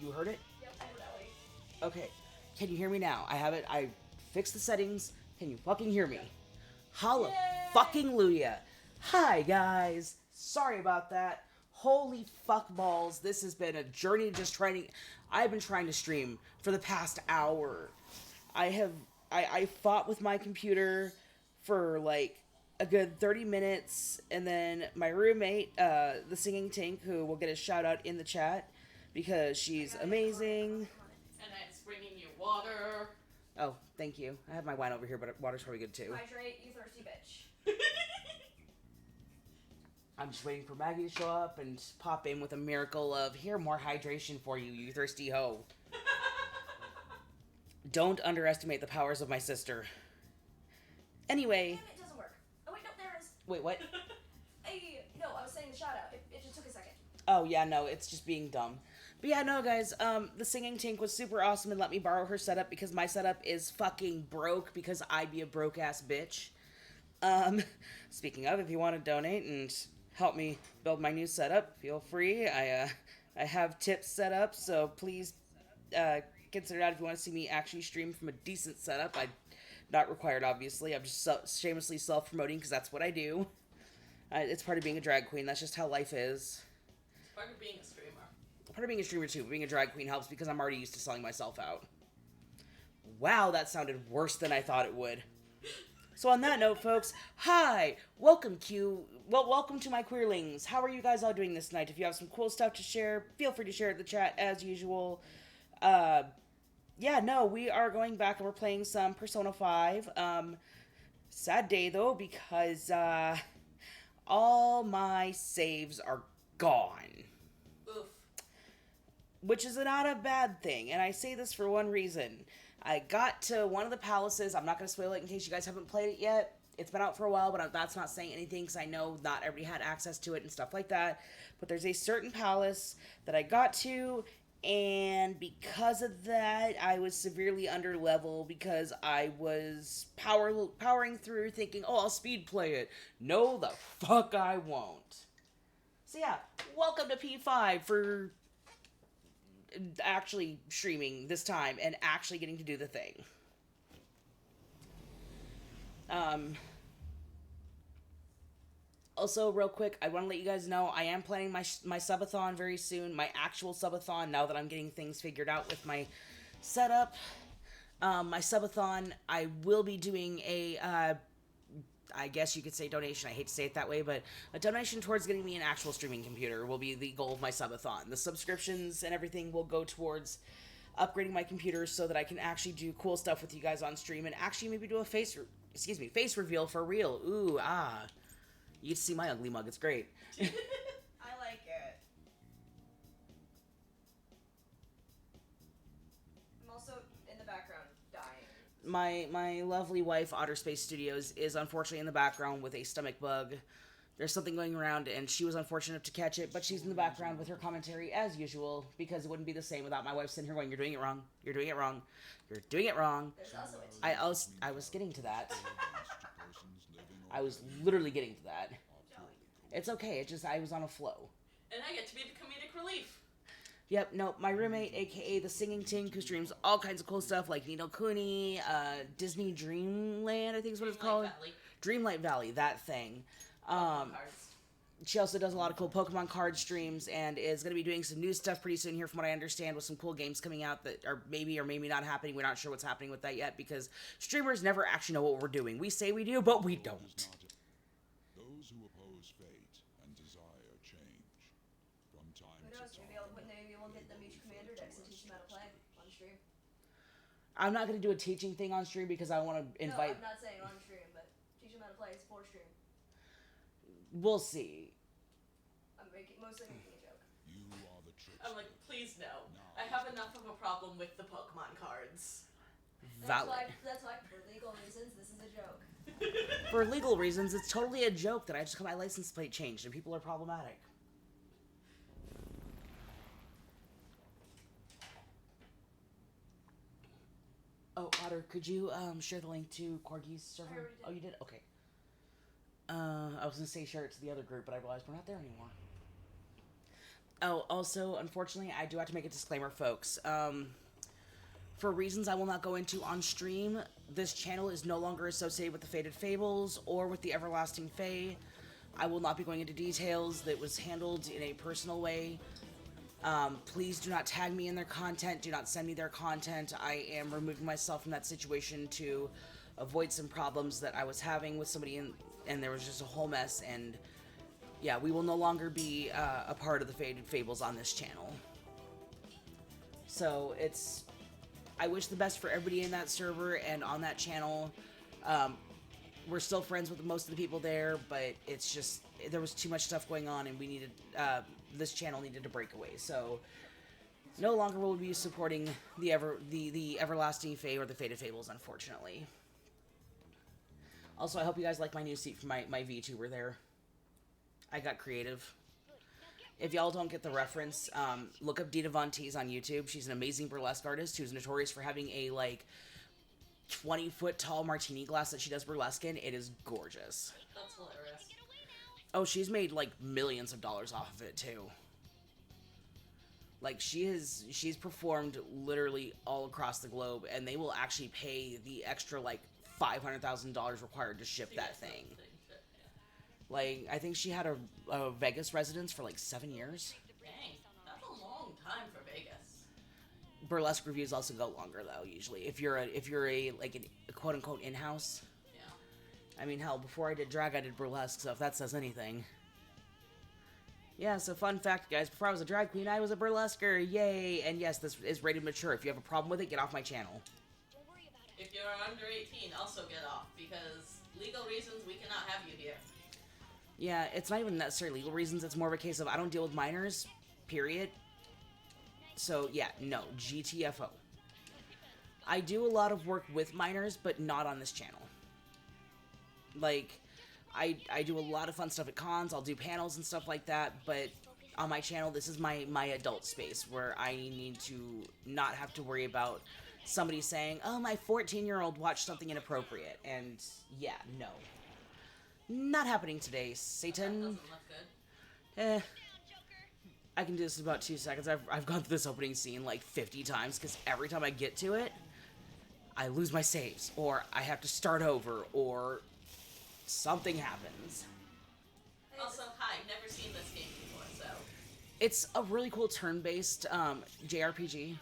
You heard it? Yep, I know that way. Okay. Can you hear me now? I have it. I fixed the settings. Can you fucking hear me? Holla Yay! fucking Ludia. Hi, guys. Sorry about that. Holy fuck balls. This has been a journey just trying to... I've been trying to stream for the past hour. I fought with my computer for like a good 30 minutes, and then my roommate, the singing Tink, who will get a shout out in the chat because she's amazing. And it's bringing you water. Oh, thank you. I have my wine over here, but water's probably good too. Hydrate, you thirsty bitch. I'm just waiting for Maggie to show up and pop in with a miracle of, here, more hydration for you, you thirsty hoe. Don't underestimate the powers of my sister. Anyway. Damn, it doesn't work. Oh, wait, no, there it is. Wait, what? No, I was saying the shout out. It just took a second. Oh, yeah, no, it's just being dumb. But yeah, no, guys, the singing Tink was super awesome and let me borrow her setup because my setup is fucking broke because I'd be a broke-ass bitch. Speaking of, if you want to donate and help me build my new setup, feel free. I have tips set up, so please, consider that if you want to see me actually stream from a decent setup. Not required, obviously. I'm just shamelessly self-promoting because that's what I do. It's part of being a drag queen. That's just how life is. It's part of being a streamer. Part of being a streamer, too. Being a drag queen helps because I'm already used to selling myself out. Wow, that sounded worse than I thought it would. So on that note, folks, hi! Welcome to my queerlings. How are you guys all doing this night? If you have some cool stuff to share, feel free to share it in the chat as usual. Yeah, no, we are going back and we're playing some Persona 5. Sad day, though, because, all my saves are gone. Oof. Which is not a bad thing, and I say this for one reason. I got to one of the palaces. I'm not going to spoil it in case you guys haven't played it yet. It's been out for a while, but that's not saying anything because I know not everybody had access to it and stuff like that. But there's a certain palace that I got to, and because of that, I was severely under level because I was powering through thinking, oh, I'll speed play it. No, the fuck I won't. So yeah, welcome to P5 for actually streaming this time and actually getting to do the thing. Also, real quick, I want to let you guys know I am planning my subathon very soon, my actual subathon, now that I'm getting things figured out with my setup. My subathon, I will be doing a, I guess you could say donation. I hate to say it that way, but a donation towards getting me an actual streaming computer will be the goal of my subathon. The subscriptions and everything will go towards upgrading my computer so that I can actually do cool stuff with you guys on stream and actually maybe do a face reveal for real. Ooh, ah. You get to see my ugly mug. It's great. I like it. I'm also in the background dying. My lovely wife, Otter Space Studios, is unfortunately in the background with a stomach bug. There's something going around, and she was unfortunate enough to catch it, but she's in the background with her commentary as usual, because it wouldn't be the same without my wife sitting here going, "You're doing it wrong. You're doing it wrong. You're doing it wrong." There's also a I was getting to that. I was literally getting to that. It's okay. It just, I was on a flow. And I get to be the comedic relief. Yep, no, my roommate, aka the Singing Tink, who streams all kinds of cool stuff like Nino Cooney, Disney Dreamland, I think is what it's called. Valley. Dreamlight Valley, that thing. Cards. She also does a lot of cool Pokemon card streams and is going to be doing some new stuff pretty soon here from what I understand with some cool games coming out that are maybe or maybe not happening. We're not sure what's happening with that yet because streamers never actually know what we're doing. We say we do, but we don't. Those who oppose fate and desire change. From time Who to knows? time. Maybe we'll get the Mewtwo Commander decks and teach them how to play on stream. I'm not going to do a teaching thing on stream because I want to invite... No, I'm not saying on stream, but teach them how to play. It's for stream. We'll see. I'm mostly making a joke. You are the trickster. I'm like, please no. I have enough of a problem with the Pokemon cards. Valid. That's why, for legal reasons, this is a joke. For legal reasons, it's totally a joke that I just got my license plate changed and people are problematic. Oh, Otter, could you share the link to Corgi's server? I already did. Oh, you did? Okay. I was gonna say share it to the other group, but I realized we're not there anymore. Oh, also, unfortunately, I do have to make a disclaimer, folks. For reasons I will not go into on stream, this channel is no longer associated with the Fated Fables or with the Everlasting Fae. I will not be going into details. That was handled in a personal way. Please do not tag me in their content. Do not send me their content. I am removing myself from that situation to avoid some problems that I was having with somebody, and there was just a whole mess. And yeah, we will no longer be a part of the Fated Fables on this channel. So I wish the best for everybody in that server and on that channel. We're still friends with most of the people there, but it's just, there was too much stuff going on, and we needed, this channel needed to break away. So no longer will we be supporting the Everlasting Fae or the Fated Fables, unfortunately. Also, I hope you guys like my new seat for my VTuber there. I got creative. If y'all don't get the reference, look up Dita Von Teese on YouTube. She's an amazing burlesque artist who's notorious for having a, 20-foot tall martini glass that she does burlesque in. It is gorgeous. That's hilarious. Oh, she's made, millions of dollars off of it, too. She's performed literally all across the globe, and they will actually pay the extra, $500,000 required to ship that thing. I think she had a Vegas residence for 7 years. Dang, that's a long time for Vegas. Burlesque reviews also go longer though. Usually, if you're a quote unquote in-house. Yeah. I mean, hell, before I did drag, I did burlesque. So if that says anything. Yeah. So fun fact, guys. Before I was a drag queen, I was a burlesquer. Yay! And yes, this is rated mature. If you have a problem with it, get off my channel. If you're under 18, also get off, because legal reasons we cannot have you here. Yeah, it's not even necessarily legal reasons. It's more of a case of I don't deal with minors, period. So, yeah, no, GTFO. I do a lot of work with minors, but not on this channel. I do a lot of fun stuff at cons. I'll do panels and stuff like that, but on my channel, this is my adult space where I need to not have to worry about somebody saying, oh, my 14-year-old watched something inappropriate. And, yeah, no. Not happening today, Satan. That doesn't look good. I can do this in about 2 seconds. I've gone through this opening scene 50 times, because every time I get to it, I lose my saves, or I have to start over, or something happens. Also, hi, never seen this game before, so. It's a really cool turn-based JRPG.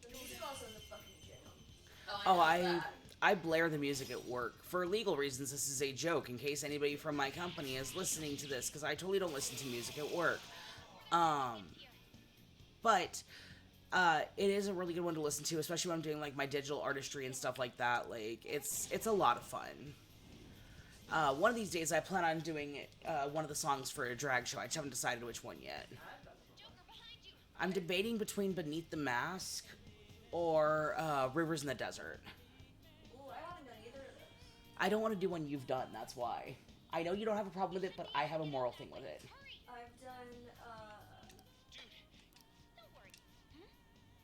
The music also in the fucking jam. Oh, Oh, know that. I blare the music at work. For legal reasons, this is a joke, in case anybody from my company is listening to this, because I totally don't listen to music at work. But it is a really good one to listen to, especially when I'm doing, my digital artistry and stuff like that. It's a lot of fun. One of these days, I plan on doing one of the songs for a drag show. I just haven't decided which one yet. I'm debating between Beneath the Mask or Rivers in the Desert. Ooh, I haven't done either of those. I don't want to do one you've done, that's why. I know you don't have a problem with it, but I have a moral thing with it. I've done,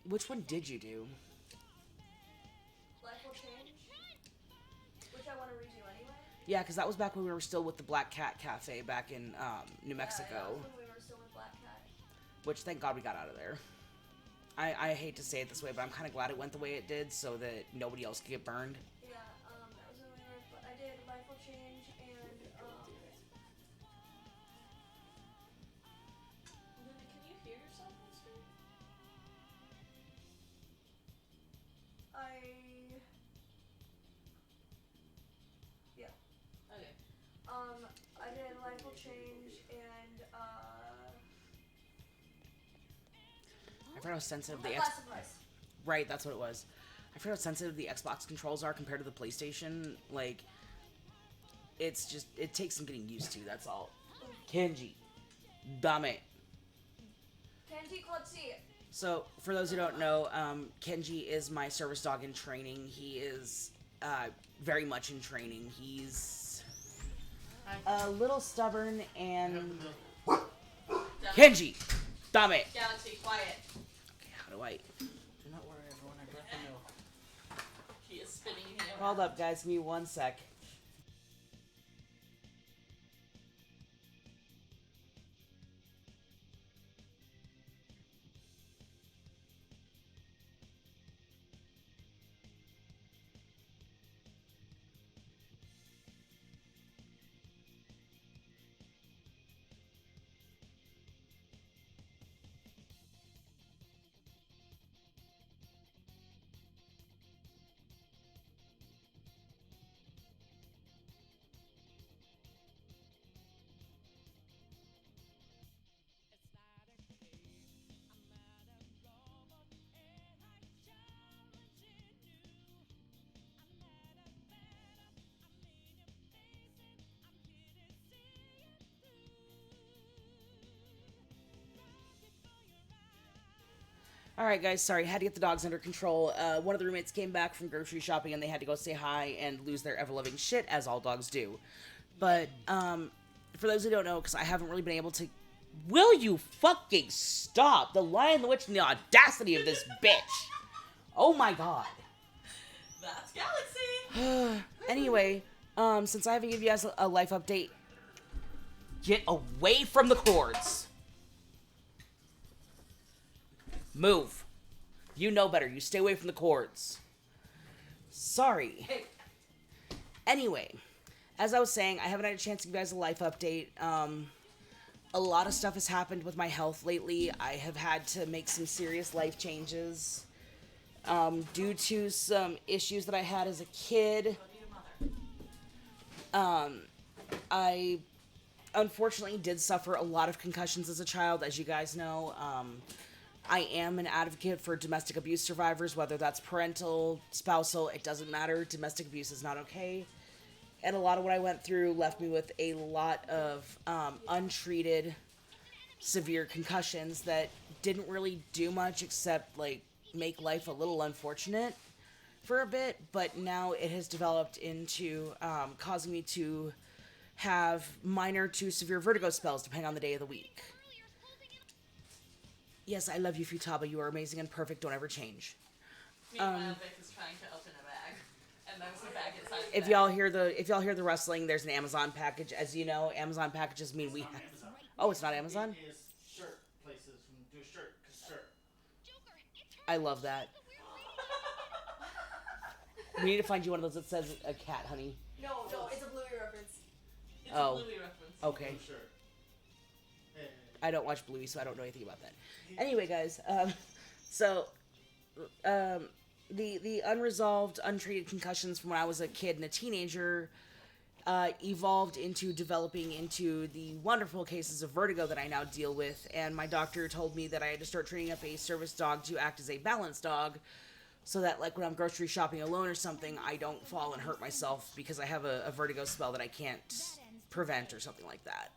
Which one did you do? Life Will Change, which I want to redo anyway. Yeah, because that was back when we were still with the Black Cat Cafe back in New Mexico. Yeah, that was when we were still with Black Cat. Which, thank God we got out of there. I hate to say it this way, but I'm kind of glad it went the way it did so that nobody else could get burned. Yeah, that was when we were, but I did Life Will Change and, Luna, can you hear yourself on screen? yeah. Okay. I did Life Will Change and, I forgot how sensitive the Glass of Ice. Right, that's what it was. I forgot how sensitive the Xbox controls are compared to the PlayStation. It's just, it takes some getting used to, that's all. Kenji. Damn it. Kenji Klotzi. So, for those who don't know, Kenji is my service dog in training. He is very much in training. He's a little stubborn and... Kenji! Damn it! Galaxy, quiet. Okay, how do I... Do not worry, everyone. I got the milk. He is spinning me around. Hold up, guys. Give me 1 sec. All right, guys. Sorry, had to get the dogs under control. One of the roommates came back from grocery shopping, and they had to go say hi and lose their ever-loving shit, as all dogs do. But for those who don't know, because I haven't really been able to, will you fucking stop? The Lion, the Witch, and the audacity of this bitch. Oh my god. That's Galaxy. Anyway, since I haven't given you guys a life update, get away from the cords. Move. You know better. You stay away from the cords. Sorry. Hey. Anyway, as I was saying, I haven't had a chance to give you guys a life update. A lot of stuff has happened with my health lately. I have had to make some serious life changes due to some issues that I had as a kid. I unfortunately did suffer a lot of concussions as a child, as you guys know. I am an advocate for domestic abuse survivors, whether that's parental, spousal, it doesn't matter. Domestic abuse is not okay. And a lot of what I went through left me with a lot of untreated severe concussions that didn't really do much except, like, make life a little unfortunate for a bit. But now it has developed into causing me to have minor to severe vertigo spells, depending on the day of the week. Yes, I love you, Futaba. You are amazing and perfect. Don't ever change. Meanwhile, Vic is trying to open a bag, and there's a bag inside the If bag. y'all hear the rustling, there's an Amazon package. As you know, Amazon packages mean we have. Amazon. Oh, it's not Amazon? It is shirt places. Do shirt, shirt. I love that. We need to find you one of those that says a cat, honey. No, it's a Bluey reference. It's Oh. a Bluey reference. Okay. Do shirt. Hey. I don't watch Bluey, so I don't know anything about that. Anyway, guys, the unresolved, untreated concussions from when I was a kid and a teenager evolved into developing into the wonderful cases of vertigo that I now deal with, and my doctor told me that I had to start training up a service dog to act as a balance dog, so that, like, when I'm grocery shopping alone or something, I don't fall and hurt myself because I have a vertigo spell that I can't prevent or something like that.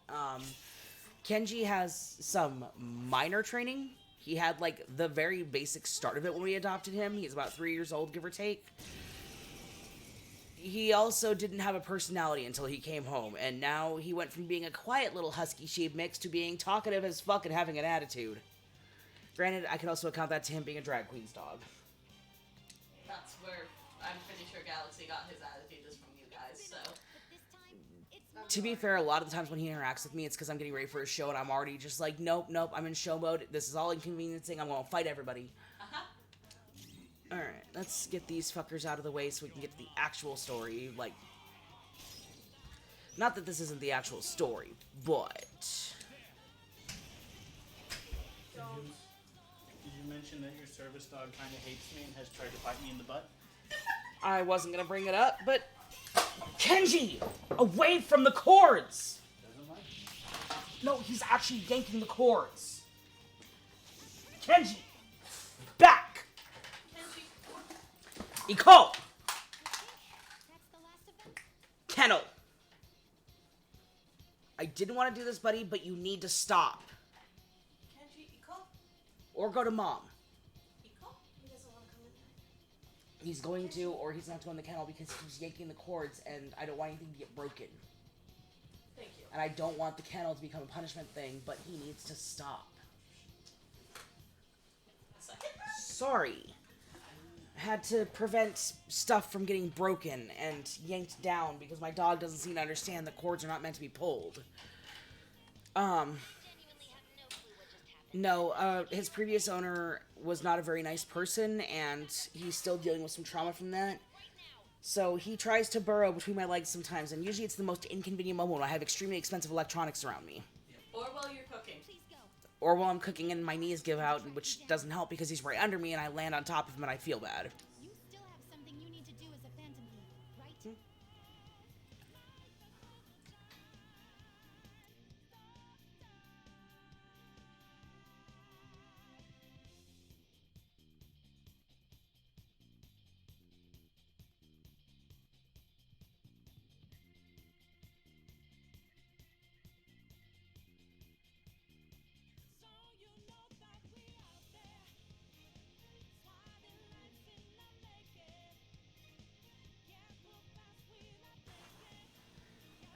Kenji has some minor training. He had, like, the very basic start of it when we adopted him. He's about 3 years old, give or take. He also didn't have a personality until he came home, and now he went from being a quiet little husky sheep mix to being talkative as fuck and having an attitude. Granted, I can also account that to him being a drag queen's dog. That's where I'm pretty sure Galaxy got his attitude is from you guys, so. To be fair, a lot of the times when he interacts with me, it's because I'm getting ready for a show and I'm already just like, nope, I'm in show mode. This is all inconveniencing. I'm going to fight everybody. Alright, let's get these fuckers out of the way so we can get to the actual story. Like, not that this isn't the actual story, but... Did you mention that your service dog kind of hates me and has tried to bite me in the butt? I wasn't going to bring it up, but... Kenji! Away from the cords! Doesn't like me. No, he's actually yanking the cords. Kenji! Back! Kenji. Iko! Kennel! I didn't want to do this, buddy, but you need to stop. Kenji, Iko? Or go to mom. Iko? He doesn't want to come in. He's going to, or he's not going to the kennel because he's yanking the cords, and I don't want anything to get broken. Thank you. And I don't want the kennel to become a punishment thing, but he needs to stop. Second? Sorry. I had to prevent stuff from getting broken and yanked down because my dog doesn't seem to understand that cords are not meant to be pulled. No, his previous owner was not a very nice person, and he's still dealing with some trauma from that. So he tries to burrow between my legs sometimes, and usually it's the most inconvenient moment when I have extremely expensive electronics around me. Or while you're cooking. Or while I'm cooking and my knees give out, which doesn't help because he's right under me and I land on top of him and I feel bad. You still have something you need to do as a Phantom Thief, right?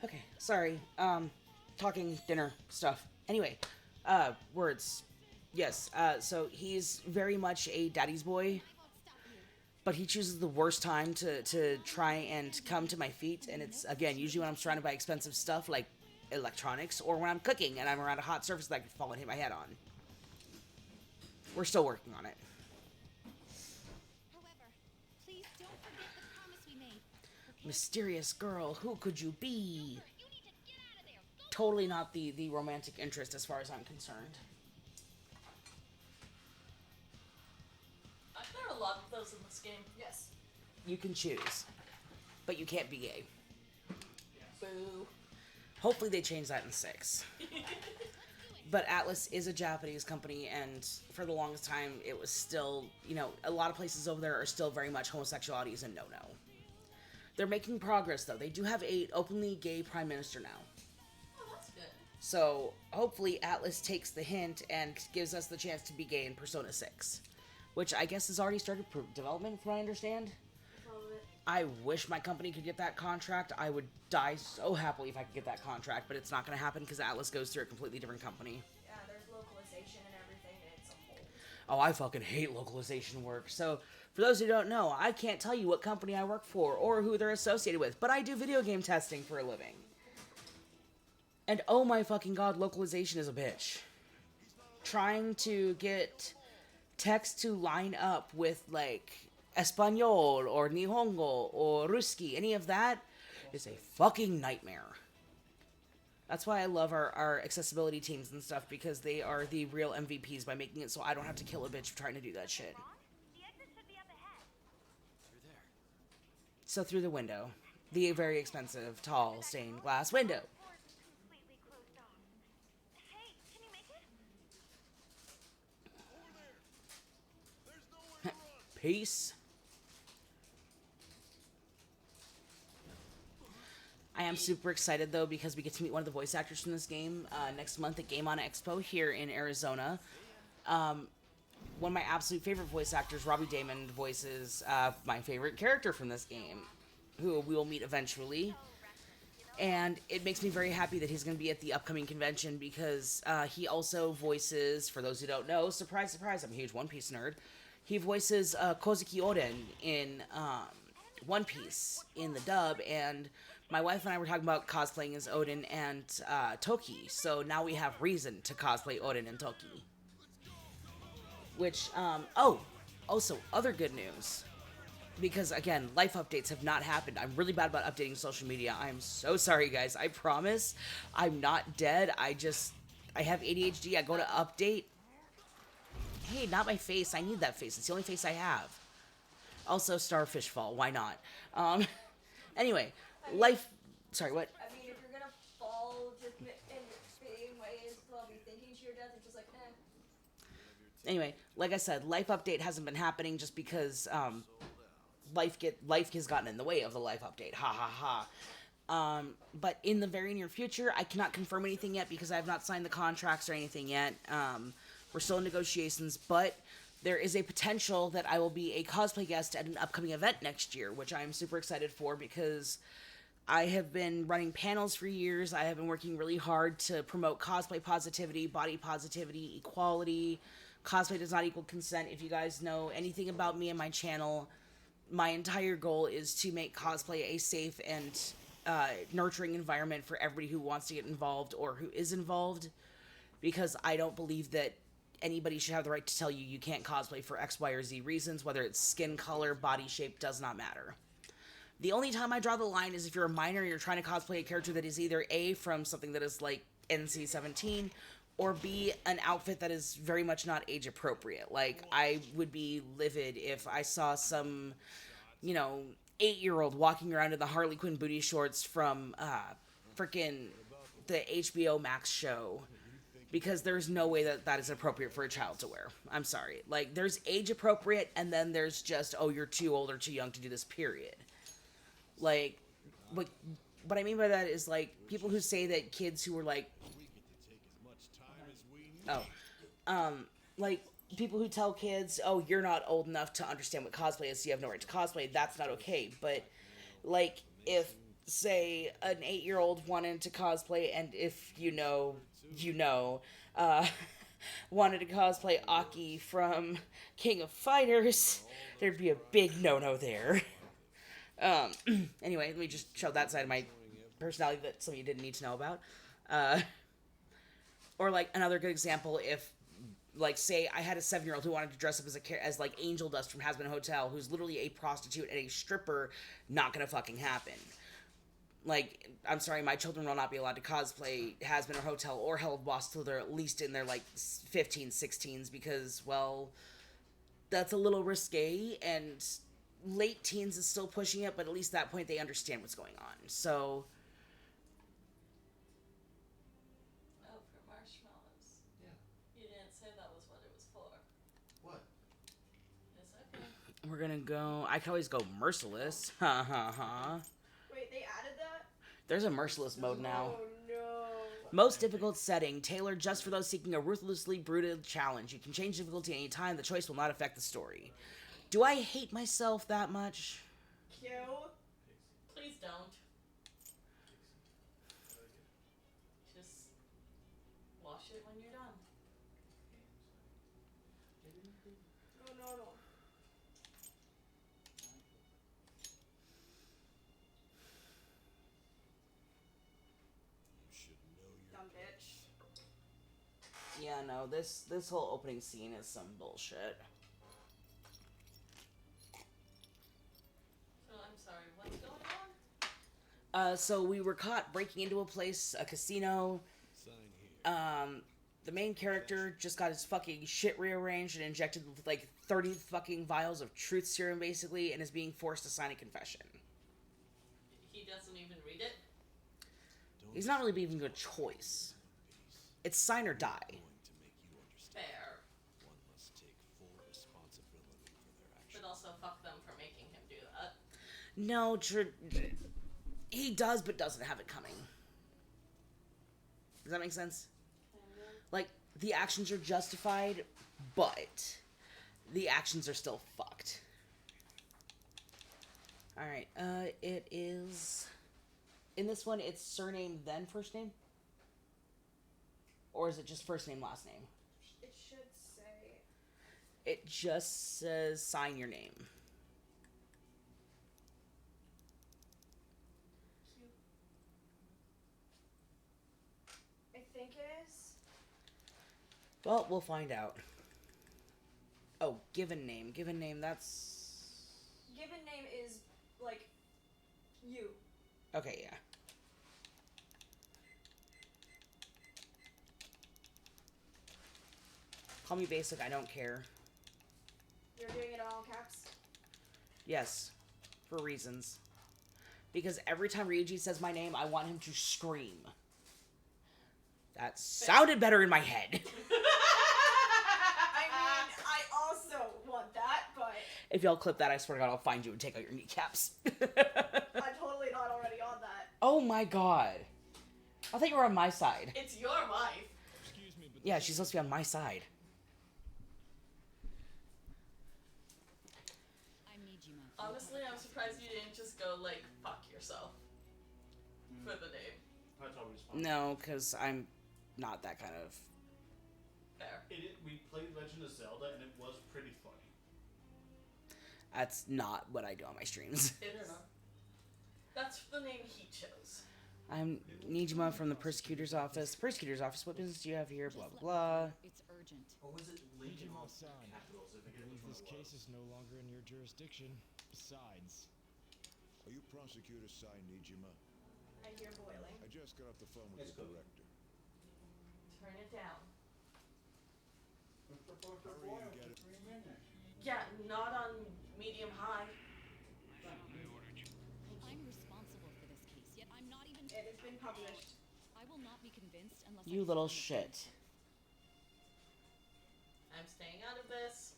Okay, sorry. Talking dinner stuff. Anyway, words. Yes, so he's very much a daddy's boy, but he chooses the worst time to try and come to my feet, and it's, again, usually when I'm surrounded by expensive stuff like electronics, or when I'm cooking and I'm around a hot surface that I could fall and hit my head on. We're still working on it. However, please don't forget the promise we made. Okay? Mysterious girl, who could you be? You need to get out of there. Go. Totally not the romantic interest as far as I'm concerned. There are a lot of those in this game. Yes. You can choose, but you can't be gay. Boo. Hopefully they change that in 6. But Atlas is a Japanese company, and for the longest time, it was still, a lot of places over there are still very much homosexuality is a no-no. They're making progress, though. They do have a openly gay prime minister now. Oh, that's good. So, hopefully Atlas takes the hint and gives us the chance to be gay in Persona 6. Which I guess has already started development, from what I understand. I wish my company could get that contract. I would die so happily if I could get that contract, but it's not going to happen because Atlas goes through a completely different company. Yeah, there's localization and everything, and it's a whole. Oh, I fucking hate localization work. So, for those who don't know, I can't tell you what company I work for or who they're associated with, but I do video game testing for a living. And oh my fucking god, localization is a bitch. Trying to get text to line up with, like, Espanol or Nihongo or Ruski, any of that is a fucking nightmare. That's why I love our accessibility teams and stuff, because they are the real MVPs by making it so I don't have to kill a bitch trying to do that shit. The exit should be up ahead. Through there. So through the window. The very expensive, tall, stained glass window. Doors are completely closed off. Hey, can you make it? Peace. I am super excited, though, because we get to meet one of the voice actors from this game next month at Game On Expo here in Arizona. One of my absolute favorite voice actors, Robbie Damon, voices my favorite character from this game, who we will meet eventually. And it makes me very happy that he's going to be at the upcoming convention, because he also voices, for those who don't know, surprise, surprise, I'm a huge One Piece nerd, he voices Kozuki Oden in One Piece in the dub, and my wife and I were talking about cosplaying as Odin and Toki, so now we have reason to cosplay Odin and Toki. Which, also, other good news. Because, again, life updates have not happened. I'm really bad about updating social media. I'm so sorry, guys. I promise I'm not dead. I have ADHD. I go to update. Hey, not my face. I need that face. It's the only face I have. Also, Starfish Fall. Why not? Anyway, life... Sorry, what? I mean, if you're gonna fall just in extreme ways while be thinking to your death, it's just like, Anyway, like I said, life update hasn't been happening just because life has gotten in the way of the life update. Ha ha ha. But in the very near future, I cannot confirm anything yet because I have not signed the contracts or anything yet. We're still in negotiations, but there is a potential that I will be a cosplay guest at an upcoming event next year, which I am super excited for because I have been running panels for years. I have been working really hard to promote cosplay positivity, body positivity, equality. Cosplay does not equal consent. If you guys know anything about me and my channel, my entire goal is to make cosplay a safe and nurturing environment for everybody who wants to get involved or who is involved, because I don't believe that anybody should have the right to tell you you can't cosplay for X, Y, or Z reasons, whether it's skin color, body shape, does not matter. The only time I draw the line is if you're a minor and you're trying to cosplay a character that is either A, from something that is like NC-17, or B, an outfit that is very much not age appropriate. Like, I would be livid if I saw some, 8-year-old walking around in the Harley Quinn booty shorts from frickin' the HBO Max show, because there's no way that that is appropriate for a child to wear. I'm sorry. Like, there's age appropriate, and then there's just, oh, you're too old or too young to do this, period. Like, what I mean by that is, like, people who say that kids who were, like, like, people who tell kids, oh, you're not old enough to understand what cosplay is, so you have no right to cosplay, that's not okay. But, like, if say an 8-year-old wanted to cosplay, and if you know, you know, uh, wanted to cosplay Aki from King of Fighters, there'd be a big no-no there. Anyway, let me just show that side of my personality that some of you didn't need to know about. Or like another good example, if like say I had a 7-year-old who wanted to dress up as like Angel Dust from Hazbin Hotel, who's literally a prostitute and a stripper, not gonna fucking happen. Like, I'm sorry, my children will not be allowed to cosplay Hazbin or Hotel or Hell Boss till they're at least in their like 15s, 16s, because, well, that's a little risque, and late teens is still pushing it, but at least at that point they understand what's going on. So Oh, for marshmallows. Yeah. You didn't say that was what it was for. What? It's okay. we're gonna go. I could always go merciless. Ha ha ha. Wait, they added that? There's a merciless mode now. Oh no. Most difficult setting, tailored just for those seeking a ruthlessly brutal challenge. You can change difficulty any time. The choice will not affect the story. Do I hate myself that much? Q. Please don't. Just wash it when you're done. Oh no. You should know your Dumb bitch. Yeah, no, this whole opening scene is some bullshit. So I'm sorry, what's going on? So we were caught breaking into a place, a casino. sign here. The main character just got his fucking shit rearranged and injected with like 30 fucking vials of truth serum basically, and is being forced to sign a confession. He doesn't even read it. He's not really being given a choice. It's sign or die. Going to make you understand. Fair. One must take full responsibility for their actions. But also fuck them for making him do that. No, he does, but doesn't have it coming. Does that make sense? Like, the actions are justified, but the actions are still fucked. Alright, it is... In this one, it's surname, then first name? Or is it just first name, last name? It should say. It just says sign your name. I think it is. Well, we'll find out. Oh, given name. Given name, that's... Given name is like you. Okay, yeah. Call me basic, I don't care. You're doing it in all caps. Yes, for reasons. Because every time Ryuji says my name, I want him to scream. That sounded better in my head. I mean, I also want that, but If y'all clip that, I swear to God, I'll find you and take out your kneecaps. I'm totally not already on that. Oh my God. I thought you were on my side. It's your wife. Excuse me, but Yeah, she's supposed to be on my side. I'm Nijima. Honestly, I'm surprised you didn't just go like fuck yourself for the name. That's always fun. No, because I'm not that kind of... Fair. We played Legend of Zelda, and it was pretty funny. That's not what I do on my streams. It is. That's the name he chose. I'm Nijima from the Persecutor's Office. Persecutor's Office, what business do you have here? Blah, Just blah, let me blah. know. It's urgent. Or was it Legion of Hassan, Capitals? I I forget believe which this one it case was. is no longer in your jurisdiction. Besides, are you Prosecutor Sai Nijima? I hear boiling. I just got off the phone with Let's the go. director. Turn it down. Hurry and get it. Yeah, not on medium high. I'm responsible for this case, yet I'm not even. It has been published. I will not be convinced unless. You I little find shit. it. I'm staying out of this.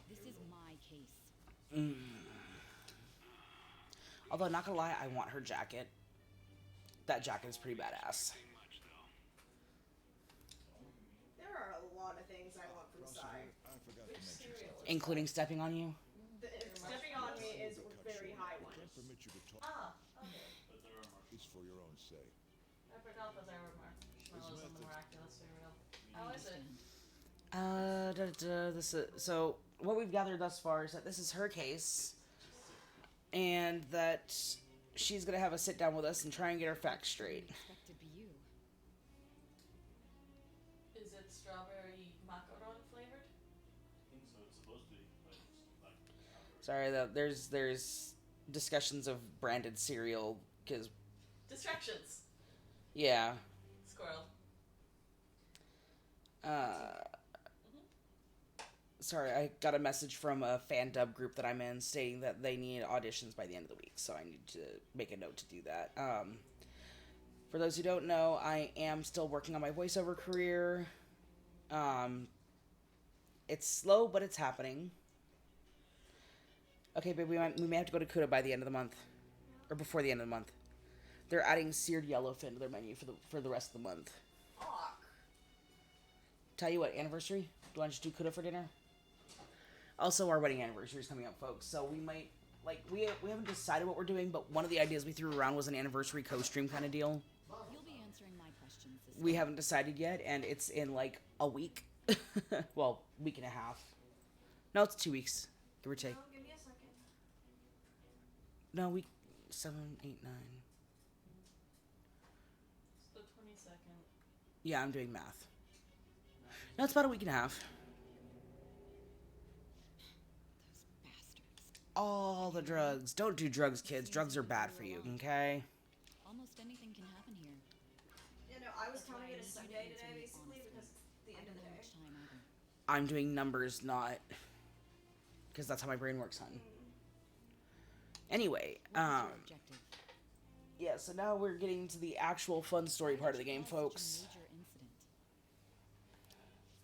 This is my case. Although, not gonna lie, I want her jacket. That jacket is pretty badass. There are a lot of things I want from Sai. Prosecutor, I forgot to mention something. Including stepping on you. Stepping on me is very high one. Can't permit want you to talk. Ah, okay. But there are marshmallows. It's for your own sake. I forgot that there were marshmallows in the miraculous cereal. How is it? This is, so what we've gathered thus far is that this is her case, and that she's gonna have a sit down with us and try and get her facts straight. Expect to be you. Is it strawberry macaron flavored? I think so. It's supposed to be, but it's like Sorry, there's discussions of branded cereal because Distractions. yeah. Squirrel. Sorry, I got a message from a fan dub group that I'm in stating that they need auditions by the end of the week, so I need to make a note to do that. For those who don't know, I am still working on my voiceover career. It's slow, but it's happening. Okay, babe, we may have to go to Kuda by the end of the month, or before the end of the month. They're adding seared yellowfin to their menu for the rest of the month. Fuck. Tell you what, anniversary? Do you want to just do Kuda for dinner? Also, our wedding anniversary is coming up, folks, so we might, like, we haven't decided what we're doing, but one of the ideas we threw around was an anniversary co-stream kind of deal. You'll be answering my questions this We time. haven't decided yet, and it's in, like, a week. Well, week and a half. No, it's 2 weeks, give or take. Oh, give me a second. No, week 7, 8, 9. It's the 22nd. Yeah, I'm doing math. No, it's about a week and a half. Those bastards. All the drugs. Don't do drugs, kids. Drugs are bad for you, okay? Almost anything can happen here. You know, I was That's why counting I it as need you to Sunday answer today, me basically, honestly. because it's the I end of don't the know day. much time either. I'm doing numbers, not... Because that's how my brain works, hon. Anyway, What was your objective? yeah, so now we're getting to the actual fun story part of the game, Cause such folks. a major incident.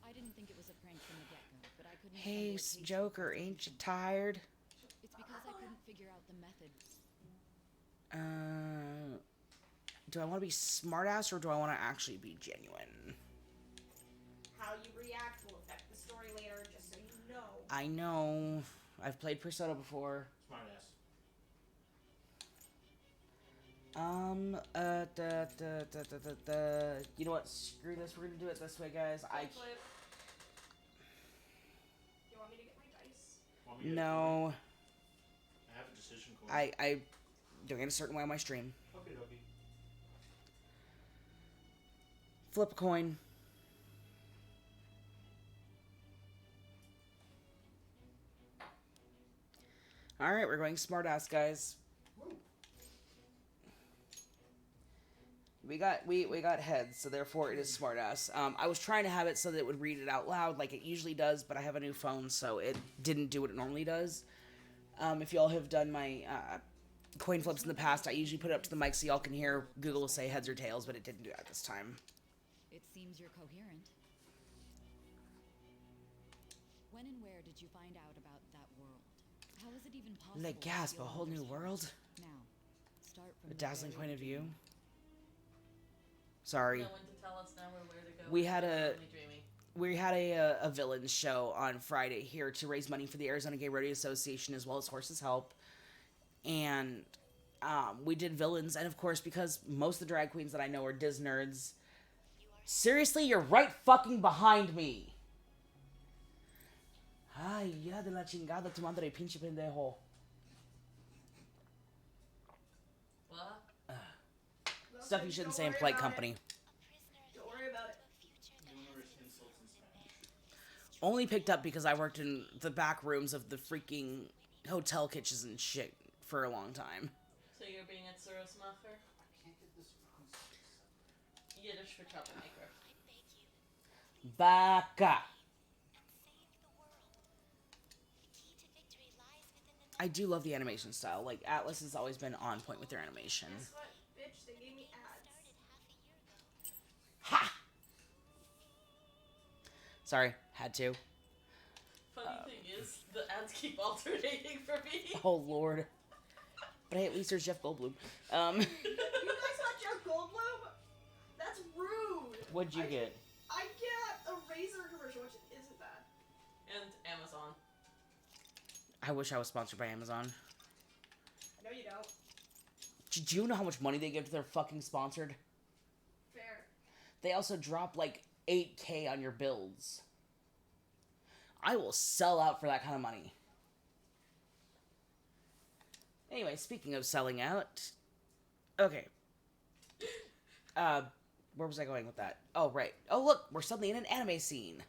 I didn't think it was a prank from the get-go, but I couldn't Hey, handle it Joker, ain't you tired? It's because I couldn't figure out the method. Do I want to be smartass or do I want to actually be genuine? How you react will affect the story later, just so you know. I know. I've played Persona before. smart ass. You know what? Screw this. We're gonna do it this way, guys. Flip. Do you want me to get my dice? Want me to get a No. coin? I have a decision coin. I doing it a certain way on my stream. Okay, dokie. Flip a coin. Alright, we're going smartass, guys. We got heads, so therefore it is smartass. I was trying to have it so that it would read it out loud like it usually does, but I have a new phone, so it didn't do what it normally does. If y'all have done my coin flips in the past, I usually put it up to the mic so y'all can hear Google say heads or tails, but it didn't do that this time. It seems you're coherent. When and where did you find out about that world? How is it even possible? Like gasp, a whole new world? Now, start from A the dazzling very point of view? beginning. Sorry. No one to tell us now where to go. We had We're a- only dreaming. We had a villains show on Friday here to raise money for the Arizona Gay Rodeo Association as well as Horses Help. And we did villains, and of course, because most of the drag queens that I know are Diz nerds. Seriously, you're right fucking behind me! Ay, ya de la chingada tu madre, pinche pendejo. What? Stuff you shouldn't say in polite company. Don't worry about it. Numerous insults in Spanish. Only picked up because I worked in the back rooms of the freaking hotel kitchens and shit for a long time. So you're being a Surosmacher? Yiddish for troublemaker. Baka. I do love the animation style. Like, Atlas has always been on point with their animation. Guess what, bitch? They gave me ads. Ha! Sorry, had to. Funny thing is, the ads keep alternating for me. Oh, Lord. But hey, at least there's Jeff Goldblum. You guys got Jeff Goldblum? That's rude. What'd you get? I get a Razor commercial, which isn't bad. And Amazon. I wish I was sponsored by Amazon. I know you don't. Do you know how much money they give to their fucking sponsored? Fair. They also drop like 8K on your builds. I will sell out for that kind of money. Anyway, speaking of selling out. Okay. Where was I going with that? Oh, right. Oh, look, we're suddenly in an anime scene.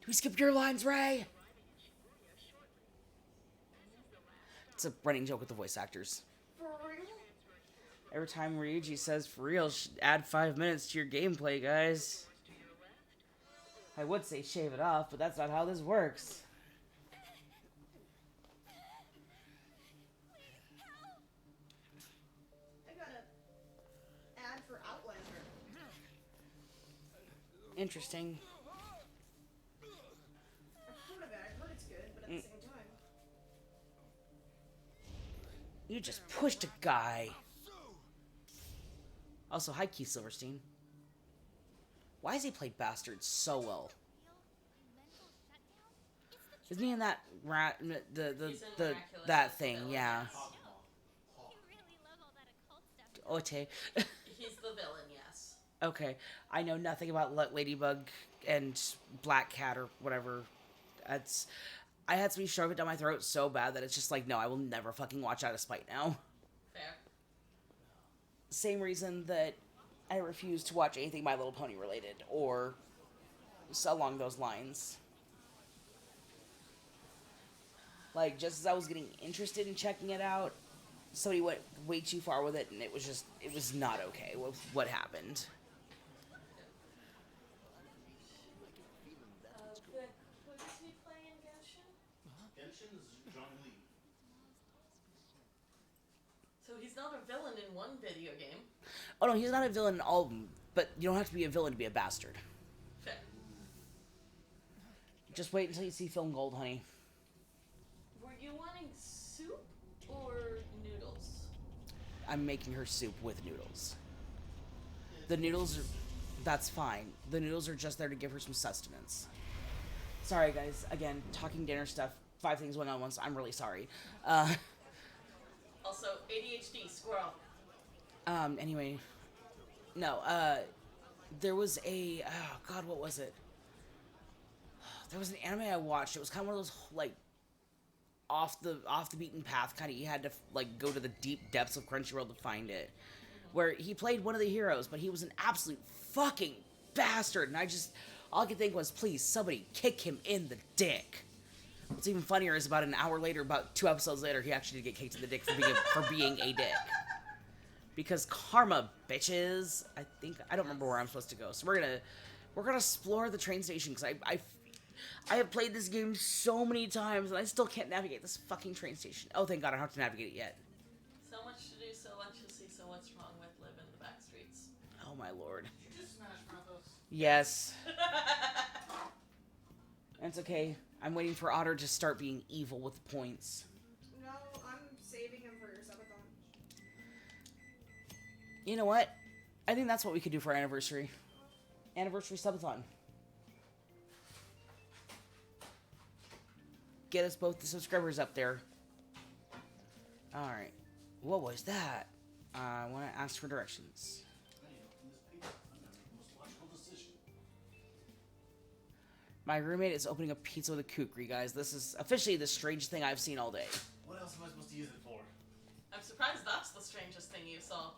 Do we skip your lines, Ray? It's a running joke with the voice actors. For real? Every time Ryuji says for real, add 5 minutes to your gameplay, guys. I would say shave it off, but that's not how this works. I got an ad for Outlander. Interesting. I've heard of it. I've heard it's good, but at the same time. You just pushed a guy. Also, hi Keith Silverstein. Why has he played Bastard so well? Isn't he in that He's in the Miraculous that as the thing? villain, Yeah. yes. You really love all that occult stuff. Ote. He's the villain, yes. Okay, I know nothing about Ladybug and Black Cat or whatever. I had somebody shove it down my throat so bad that it's just like, no, I will never fucking watch out of spite now. Fair. Same reason that I refuse to watch anything My Little Pony related or so along those lines. Like, just as I was getting interested in checking it out, somebody went way too far with it, and it was not okay with what happened. Vic, who does he play in Genshin? Genshin's Zhongli. So he's not a villain in one video game. Oh no, he's not a villain in all of them, but you don't have to be a villain to be a bastard. Fair. Just wait until you see Film Gold, honey. Were you wanting soup or noodles? I'm making her soup with noodles. The noodles are... That's fine. The noodles are just there to give her some sustenance. Sorry, guys. Again, talking dinner stuff. 5 things going on at once. I'm really sorry. Also, ADHD, squirrel. Anyway. No, there was a... Oh, God, what was it? There was an anime I watched. It was kind of one of those, like, off the beaten path kind of. You had to, like, go to the deep depths of Crunchyroll to find it. Where he played one of the heroes, but he was an absolute fucking bastard. And all I could think was, please, somebody kick him in the dick. What's even funnier is about an hour later, about 2 episodes later, he actually did get kicked in the dick for being a dick. Because karma, bitches. I don't remember where I'm supposed to go. So we're gonna explore the train station, because I have played this game so many times, and I still can't navigate this fucking train station. Oh, thank God, I don't have to navigate it yet. So much to do, so much to see, so what's wrong with living the back streets? Oh, my Lord. Did you just smash Brothos? Yes. It's okay. I'm waiting for Otter to start being evil with the points. No, I'm saving him for your subathon. You know what? I think that's what we could do for our anniversary. Anniversary subathon. Get us both the subscribers up there. Alright. What was that? I want to ask for directions. My roommate is opening a pizza with a kukri, guys. This is officially the strangest thing I've seen all day. What else am I supposed to use it for? I'm surprised that's the strangest thing you saw.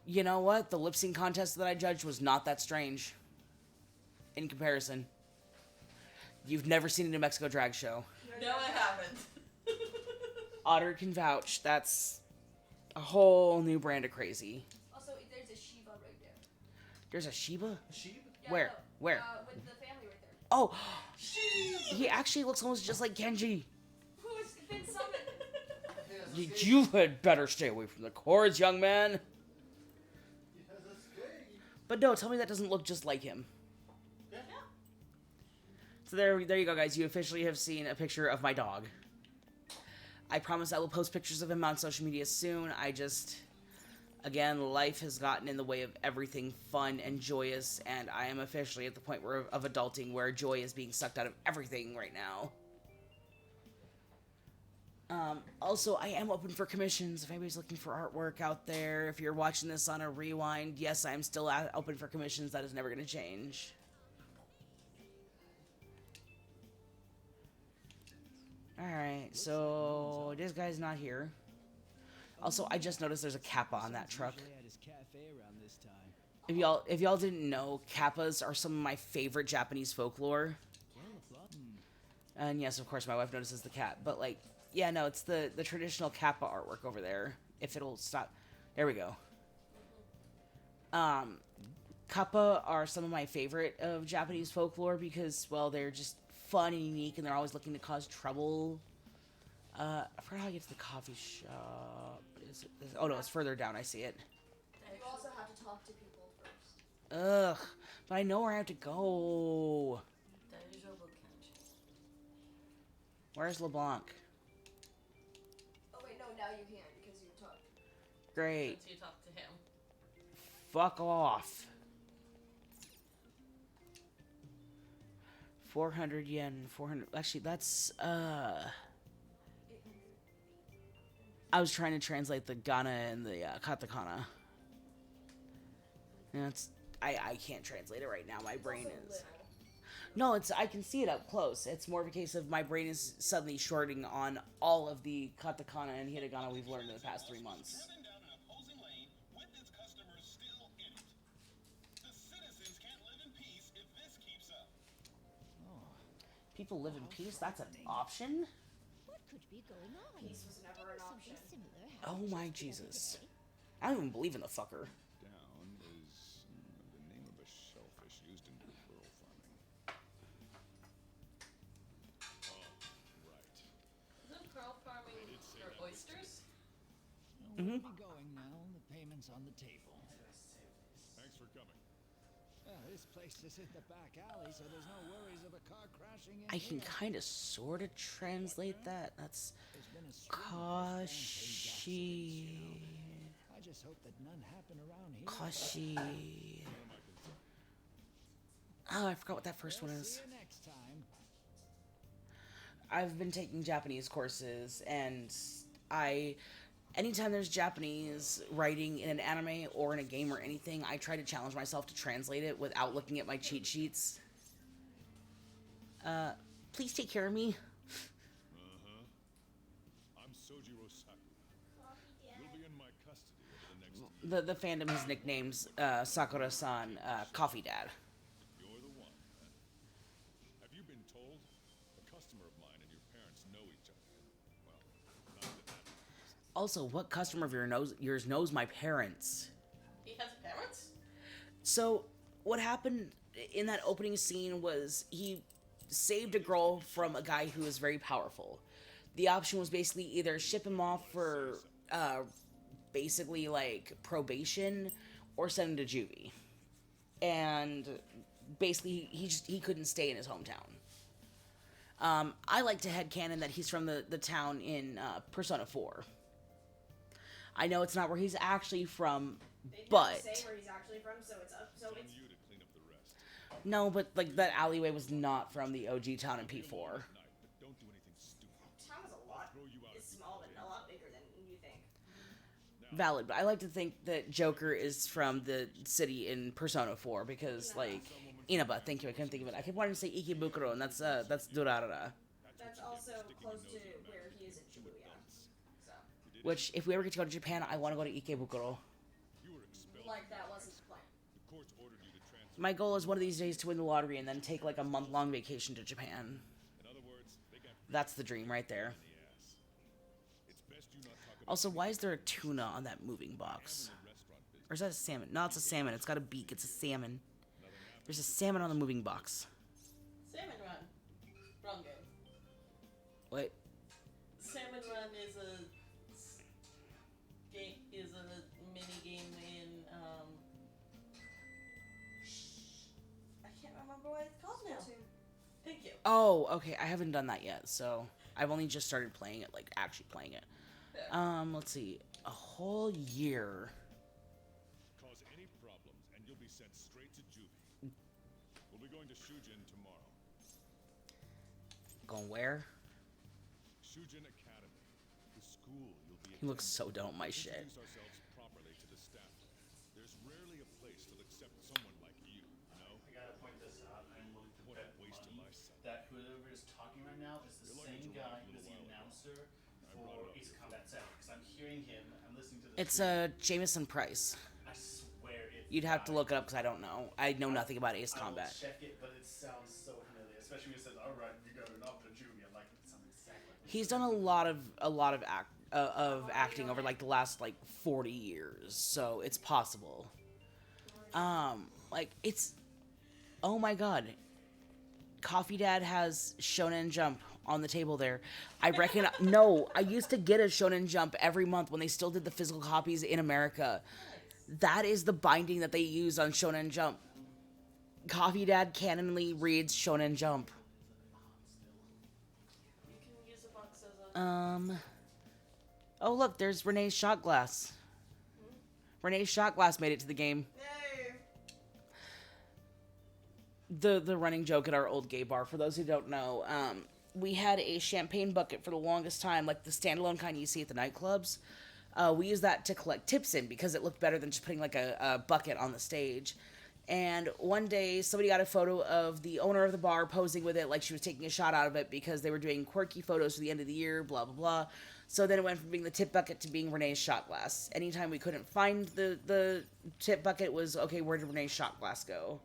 You know what? The lip sync contest that I judged was not that strange. In comparison. You've never seen a New Mexico drag show. No, I haven't. Otter can vouch. That's a whole new brand of crazy. Also, there's a Shiba right there. There's a Shiba? Sheep? Yeah, Where? no, Where? With the family right there. Oh! He actually looks almost just like Kenji. Who has been summoned? You had better stay away from the cords, young man. But no, tell me that doesn't look just like him. Yeah. So there you go, guys. You officially have seen a picture of my dog. I promise I will post pictures of him on social media soon. Again, life has gotten in the way of everything fun and joyous, and I am officially at the point of adulting where joy is being sucked out of everything right now. Also, I am open for commissions. If anybody's looking for artwork out there, if you're watching this on a rewind, yes, I'm still open for commissions. That is never going to change. Alright, so this guy's not here. Also, I just noticed there's a Kappa on that truck. At his cafe around this time. If y'all didn't know, Kappas are some of my favorite Japanese folklore. And yes, of course, my wife notices the cat. But, like, yeah, no, it's the traditional Kappa artwork over there. If it'll stop. There we go. Kappa are some of my favorite of Japanese folklore because, well, they're just fun and unique, and they're always looking to cause trouble. I forgot how to get to the coffee shop. Oh, no, it's further down. I see it. You also have to talk to people first. Ugh. But I know where I have to go. Where's LeBlanc? Oh wait, no, now you can because you talked. Great. Since you talked to him. Fuck off. 400 yen. 400. Actually, that's, I was trying to translate the Gana and the katakana. And it's, I can't translate it right now. My brain is. No, it's, I can see it up close. It's more of a case of my brain is suddenly shorting on all of the katakana and hiragana we've learned in the past 3 months. People live in peace? That's an option? What could be going on? Peace was never an option. Something similar Oh happened my just the other Jesus. day. I don't even believe in the fucker. Down is the name of a shellfish used in pearl farming. Oh, right. Isn't pearl farming for oysters? Well, we'll be going now. The payment's on the table. Thanks for coming. This place is in the back alley, so there's no worries of a car crashing in I can here. kind of sort of translate that. That's There's been a string of these Kashi. I just hope that none happen around here. Kashi. Oh, I forgot what that first one We'll is. see you next time. I've been taking Japanese courses, and anytime there's Japanese writing in an anime or in a game or anything, I try to challenge myself to translate it without looking at my cheat sheets. Please take care of me. I'm Sojiro Sakura. You'll be in my custody over the next The fandom has nicknames Sakura-san Coffee Dad. You're the one, huh? Have you been told? A customer of mine and your parents know each other. Well, not that matters. Also, what customer of yours knows my parents? He has parents? So, what happened in that opening scene was he saved a girl from a guy who was very powerful. The option was basically either ship him off for, basically, like, probation, or send him to juvie. And, basically, he couldn't stay in his hometown. I like to headcanon that he's from the town in, Persona 4. I know it's not where he's actually from, They but... don't say where he's actually from, so it's up. So On it's you to clean up the rest. No, but, like, that alleyway was not from the OG town in P4. Tonight, but don't do anything stupid. town is a lot. Throw you out It's if you small, don't but a lot bigger than you think. Valid, but I like to think that Joker is from the city in Persona 4 because, like, Inaba, thank you, I couldn't think of it. I kept wanting to say Ikebukuro, and that's Durarara. That's also close to where he is in Shibuya. So, Which, if we ever get to go to Japan, I want to go to Ikebukuro. You were expelled. like that wasn't the plan. The courts ordered you to transfer. My goal is one of these days to win the lottery and then take, like, a month-long vacation to Japan. In other words, they got That's the dream right there. in the ass. It's best you not talk about Also, why is there a tuna on that moving box? the restaurant business. Or is that a salmon? No, it's a salmon. It's got a beak. It's a salmon. There's a salmon on the moving box. Salmon Run. Wrong game. Wait. Salmon Run is a mini game in I can't remember what it's called now. Thank you. Oh, okay. I haven't done that yet, so I've only just started playing it, like actually playing it. Let's see. A whole year. Cause any problems, and you'll be sent straight to juvie. We'll be going to Shujin tomorrow. Going where? Shujin Academy. school you'll be He looks so dumb, my shit. introduce ourselves properly to the staff. There's rarely a place that'll accept someone like you, know? I gotta point this out. I'm willing to What a bet waste of money my son. that whoever is talking right now is the Your lawyer same told me guy a who's little the while ago. announcer I for brought it up Ace here. Combat 7. Because I'm hearing him, I'm listening to the It's stream. Jameson Price. I swear it's You'd have to guy. look it up because I don't know. I know nothing about Ace I will Combat. check it, but it sounds so familiar. Especially when it says, "Alright, you got an opportunity." I'm like, it sounds exactly like He's done a lot of acting over like the last like 40 years, so it's possible. Like it's, oh my god, Coffee Dad has Shonen Jump on the table there. I reckon no, I used to get a Shonen Jump every month when they still did the physical copies in America. That is the binding that they use on Shonen Jump. Coffee Dad canonly reads Shonen Jump. You can use a box as a. Oh look, there's Renee's shot glass. Renee's shot glass made it to the game. Yay! The running joke at our old gay bar, for those who don't know, we had a champagne bucket for the longest time, like the standalone kind you see at the nightclubs. We used that to collect tips in because it looked better than just putting like a bucket on the stage. And one day, somebody got a photo of the owner of the bar posing with it like she was taking a shot out of it because they were doing quirky photos for the end of the year, blah, blah, blah. So then it went from being the tip bucket to being Renee's shot glass. Anytime we couldn't find the tip bucket, it was, okay, where did Renee's shot glass go?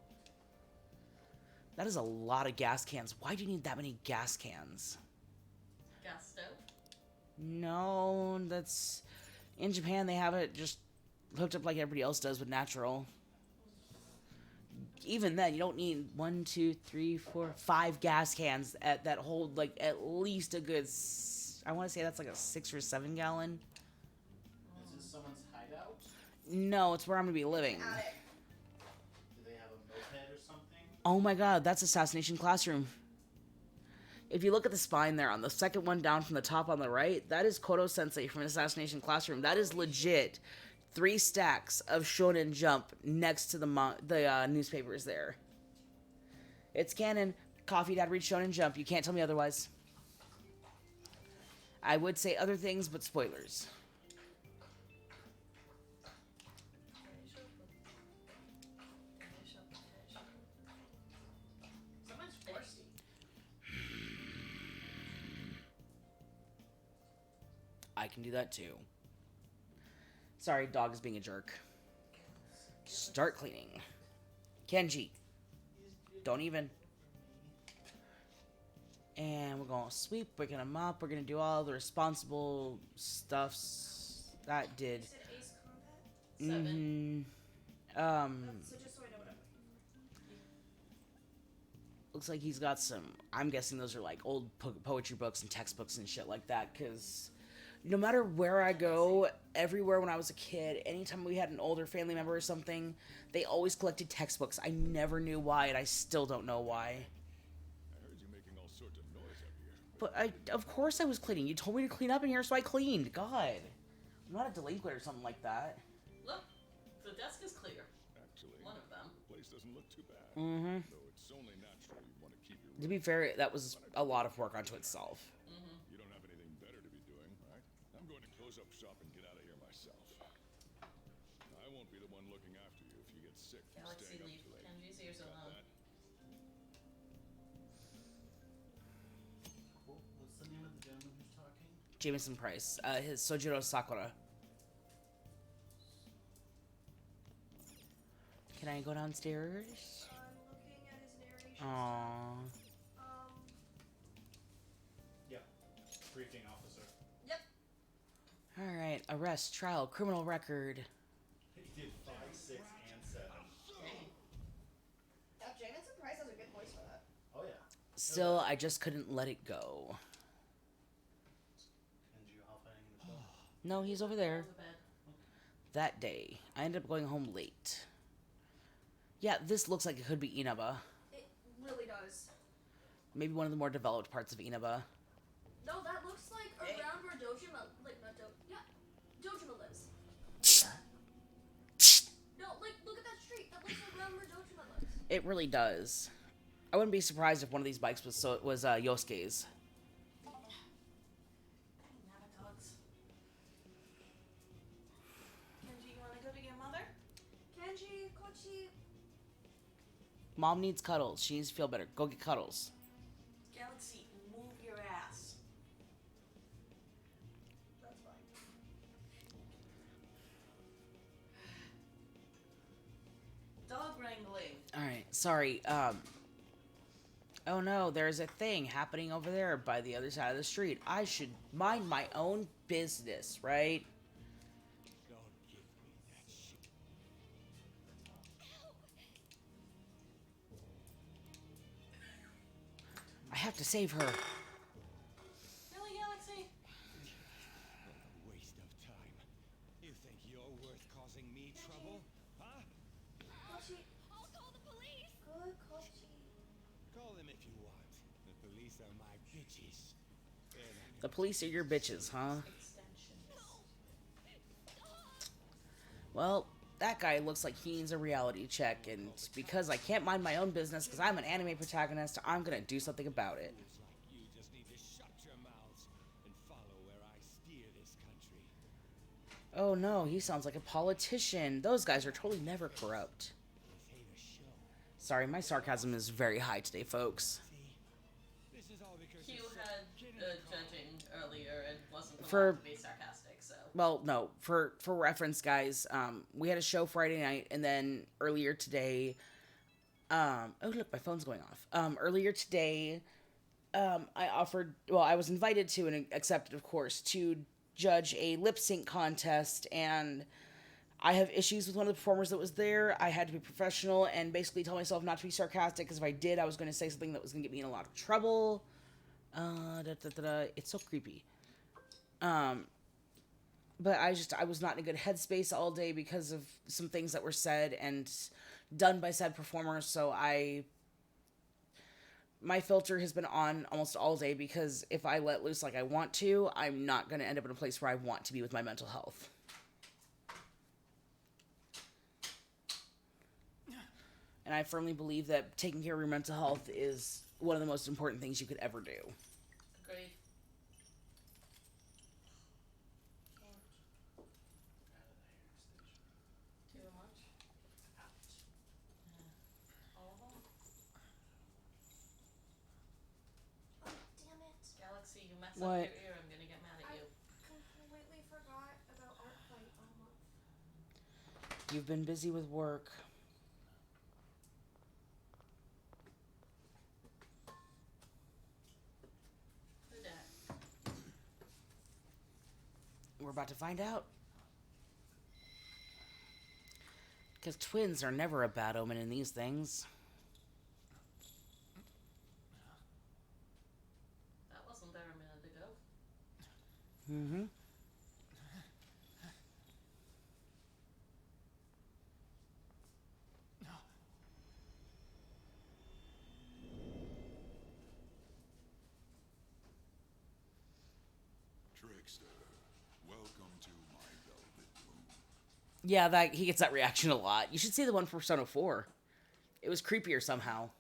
That is a lot of gas cans. Why do you need that many gas cans? Gas stove. No, that's... In Japan, they have it just hooked up like everybody else does with natural. Even then, you don't need 1, 2, 3, 4, 5 gas cans that hold like at least a good... I want to say that's like a 6 or 7 gallon. Is this someone's hideout? No, it's where I'm going to be living. Attic. Do they have a moped or something? Oh my god, that's Assassination Classroom. If you look at the spine there on the second one down from the top on the right, that is Koto Sensei from Assassination Classroom. That is legit 3 stacks of Shonen Jump next to the newspapers there. It's canon. Coffee Dad reads Shonen Jump. You can't tell me otherwise. I would say other things, but spoilers. Someone's thirsty. I can do that too. Sorry, dog is being a jerk. Start cleaning. Kenji. Don't even. And we're gonna sweep, we're gonna mop, we're gonna do all the responsible stuffs. That did. You said Ace Combat? 7. So just so I know what I'm looking Looks like he's got some, I'm guessing those are like old poetry books and textbooks and shit like that, because no matter where I go, everywhere when I was a kid, anytime we had an older family member or something, they always collected textbooks. I never knew why, and I still don't know why. I heard you making all sorts of noise up here. But of course I was cleaning. You told me to clean up in here, so I cleaned. God. I'm not a delinquent or something like that. Look, the desk is clear. Actually, One of them. the place doesn't look too bad. Mm-hmm. Though it's only natural you want to keep your To be fair, that was a lot of work onto itself. You don't have anything better to be doing, right? I'm going to close up shop and get out of here myself. I won't be the one looking after you if you get sick from Galaxy staying up Leaf. too late. Kenji's ears Got alone. that? Cool. What's the name of the gentleman who's talking? Jameson Price. His Sojiro Sakura. Can I go downstairs? for. I'm looking at his narration. Aww. Yeah. Briefing officer. Yep. Alright, arrest, trial, criminal record. He did 5, 6, and 7. Dang. Jameson Price has a good voice for that. Oh yeah. Still, I just couldn't let it go. Kenji hopping in the club. No, he's over there. Go to bed. That day, I ended up going home late. Yeah, this looks like it could be Inaba. It really does. Maybe one of the more developed parts of Inaba. No, that looks like around where Dojima, like not Dojima lives. No, like look at that street. That looks around where Dojima lives. It really does. I wouldn't be surprised if one of these bikes was Yosuke's. Navadogs. Mom needs cuddles. She needs to feel better. Go get cuddles. Galaxy, move your ass. That's fine. Dog wrangling. Alright, sorry. Oh no, there's a thing happening over there by the other side of the street. I should mind my own business, right? Don't give me that shit. I have to save her. Really, Galaxy? What a waste of time. You think you're worth causing me trouble? Huh? Kochi. I'll call the police. Good, Kochi. Call them if you want. The police are my bitches. They're not The police are your bitches, huh? Extensions. Well, that guy looks like he needs a reality check, and because I can't mind my own business because I'm an anime protagonist, I'm gonna do something about it. Looks like you just need to shut your mouths and follow where I steer this country. Oh no, he sounds like a politician. Those guys are totally never corrupt. This ain't a show. Sorry, my sarcasm is very high today, folks. See? This is all because Q you're so had kidding judging earlier and wasn't allowed For- to be sarcastic, so. Well, no, for reference, guys, we had a show Friday night, and then earlier today, oh look, my phone's going off. Earlier today, I was invited to and accepted, of course, to judge a lip sync contest, and I have issues with one of the performers that was there. I had to be professional and basically tell myself not to be sarcastic, because if I did, I was going to say something that was going to get me in a lot of trouble. It's so creepy. But I was not in a good headspace all day because of some things that were said and done by said performers. So my filter has been on almost all day, because if I let loose like I want to, I'm not going to end up in a place where I want to be with my mental health. And I firmly believe that taking care of your mental health is one of the most important things you could ever do. Agreed. Too much? All of them? Oh, damn it. Galaxy, you mess What? up your ear, I'm gonna get mad at you. Completely forgot about Art Fight all month. You've been busy with work. Who dat? We're about to find out. Because twins are never a bad omen in these things. That wasn't there a minute ago. Mm-hmm. Trickster, welcome to my velvet room. Yeah, that he gets that reaction a lot. You should see the one for Persona 4. It was creepier somehow.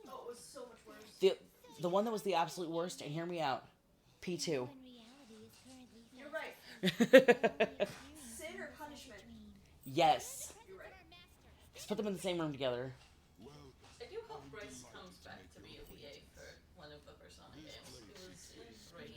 Oh, it was so much worse. The one that was the absolute worst, and hear me out, P2. When reality is currently You're right. fast. Sin or punishment? Yes. You're right. Just put them in the same room together. Welcome. I do hope Bryce comes back to be a VA for one of the Persona games. It was great.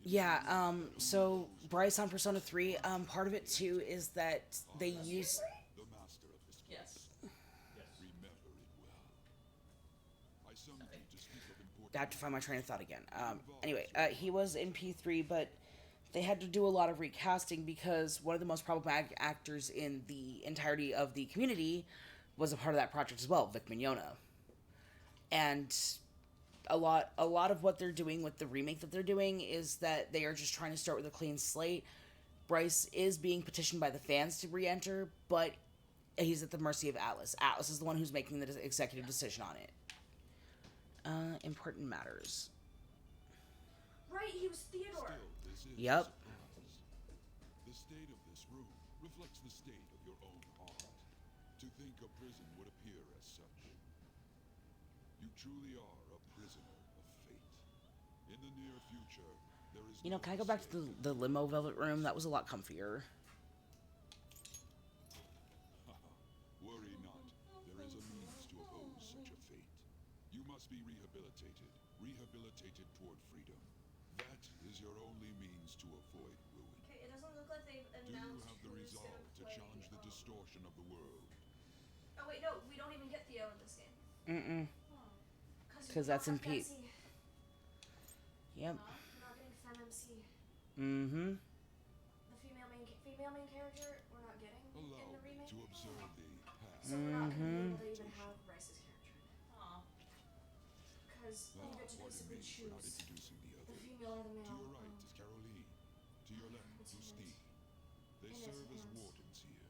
Yeah, so Bryce on Persona 3, part of it too is that they use... The master of this Yes. remember it well. I summoned you to speak of important I have to find my train of thought again. Anyway, he was in P3, but they had to do a lot of recasting because one of the most problematic actors in the entirety of the community was a part of that project as well, Vic Mignogna. And a lot of what they're doing with the remake that they're doing is that they are just trying to start with a clean slate. Bryce is being petitioned by the fans to re-enter, but he's at the mercy of Atlas. Atlas is the one who's making the executive decision on it. Important matters. Right, he was Theodore. Still, this is Yep. the state of this room reflects the state of your own heart. To think a prison would appear as such. You truly are a prisoner of fate. In the near future, there is You know, no can I go back to the limo velvet room? That was a lot comfier. must be rehabilitated. Rehabilitated toward freedom. That is your only means to avoid ruin. Okay, it doesn't look like they've Do you announced have the who's gonna resolve to play. challenge the distortion of the world? Oh wait, no, we don't even get Theo in this game. Mm-mm. Because that's in Pete. Yep. We're not getting FemMC. Mm-hmm. The female main character, we're not getting Allow in the me remake. to observe the past. So we're not gonna be able to even have Bryce's character. Aw. Because you get to Pardon basically me for not choose introducing the the other. female or the To male. your right is Caroline. To your left It's is humans. Steve. They And it's serve as hands. wardens here.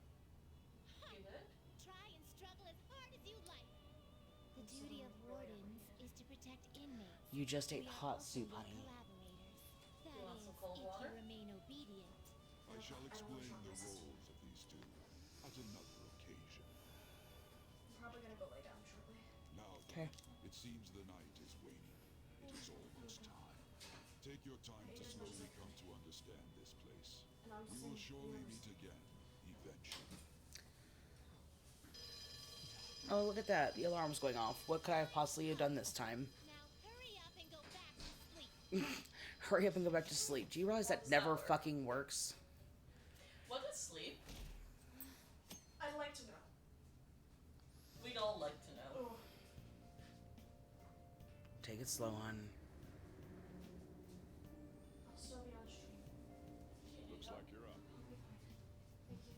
You good? Try and struggle as hard as you like. The duty of wardens is to protect inmates. You just ate We are hot also soup, your honey. collaborators. That You want is, some cold if water? you remain obedient. I shall I don't explain want the this. roles of these two at another occasion. I'm probably gonna go lay down shortly. Now, Okay. then, it seems the night is waning. It is almost time. Take your time to slowly come to understand this place. And I'm We will surely meet again, eventually. Oh, look at that. The alarm's going off. What could I have possibly have done this time? Now hurry up and go back to sleep. Hurry up and go back to sleep. Do you realize that never fucking works? What is sleep? I'd like to know. We'd all like to know. Oh, Take it slow, hon. I'll still be on stream. Looks like you're up. I'll be fine. Thank you.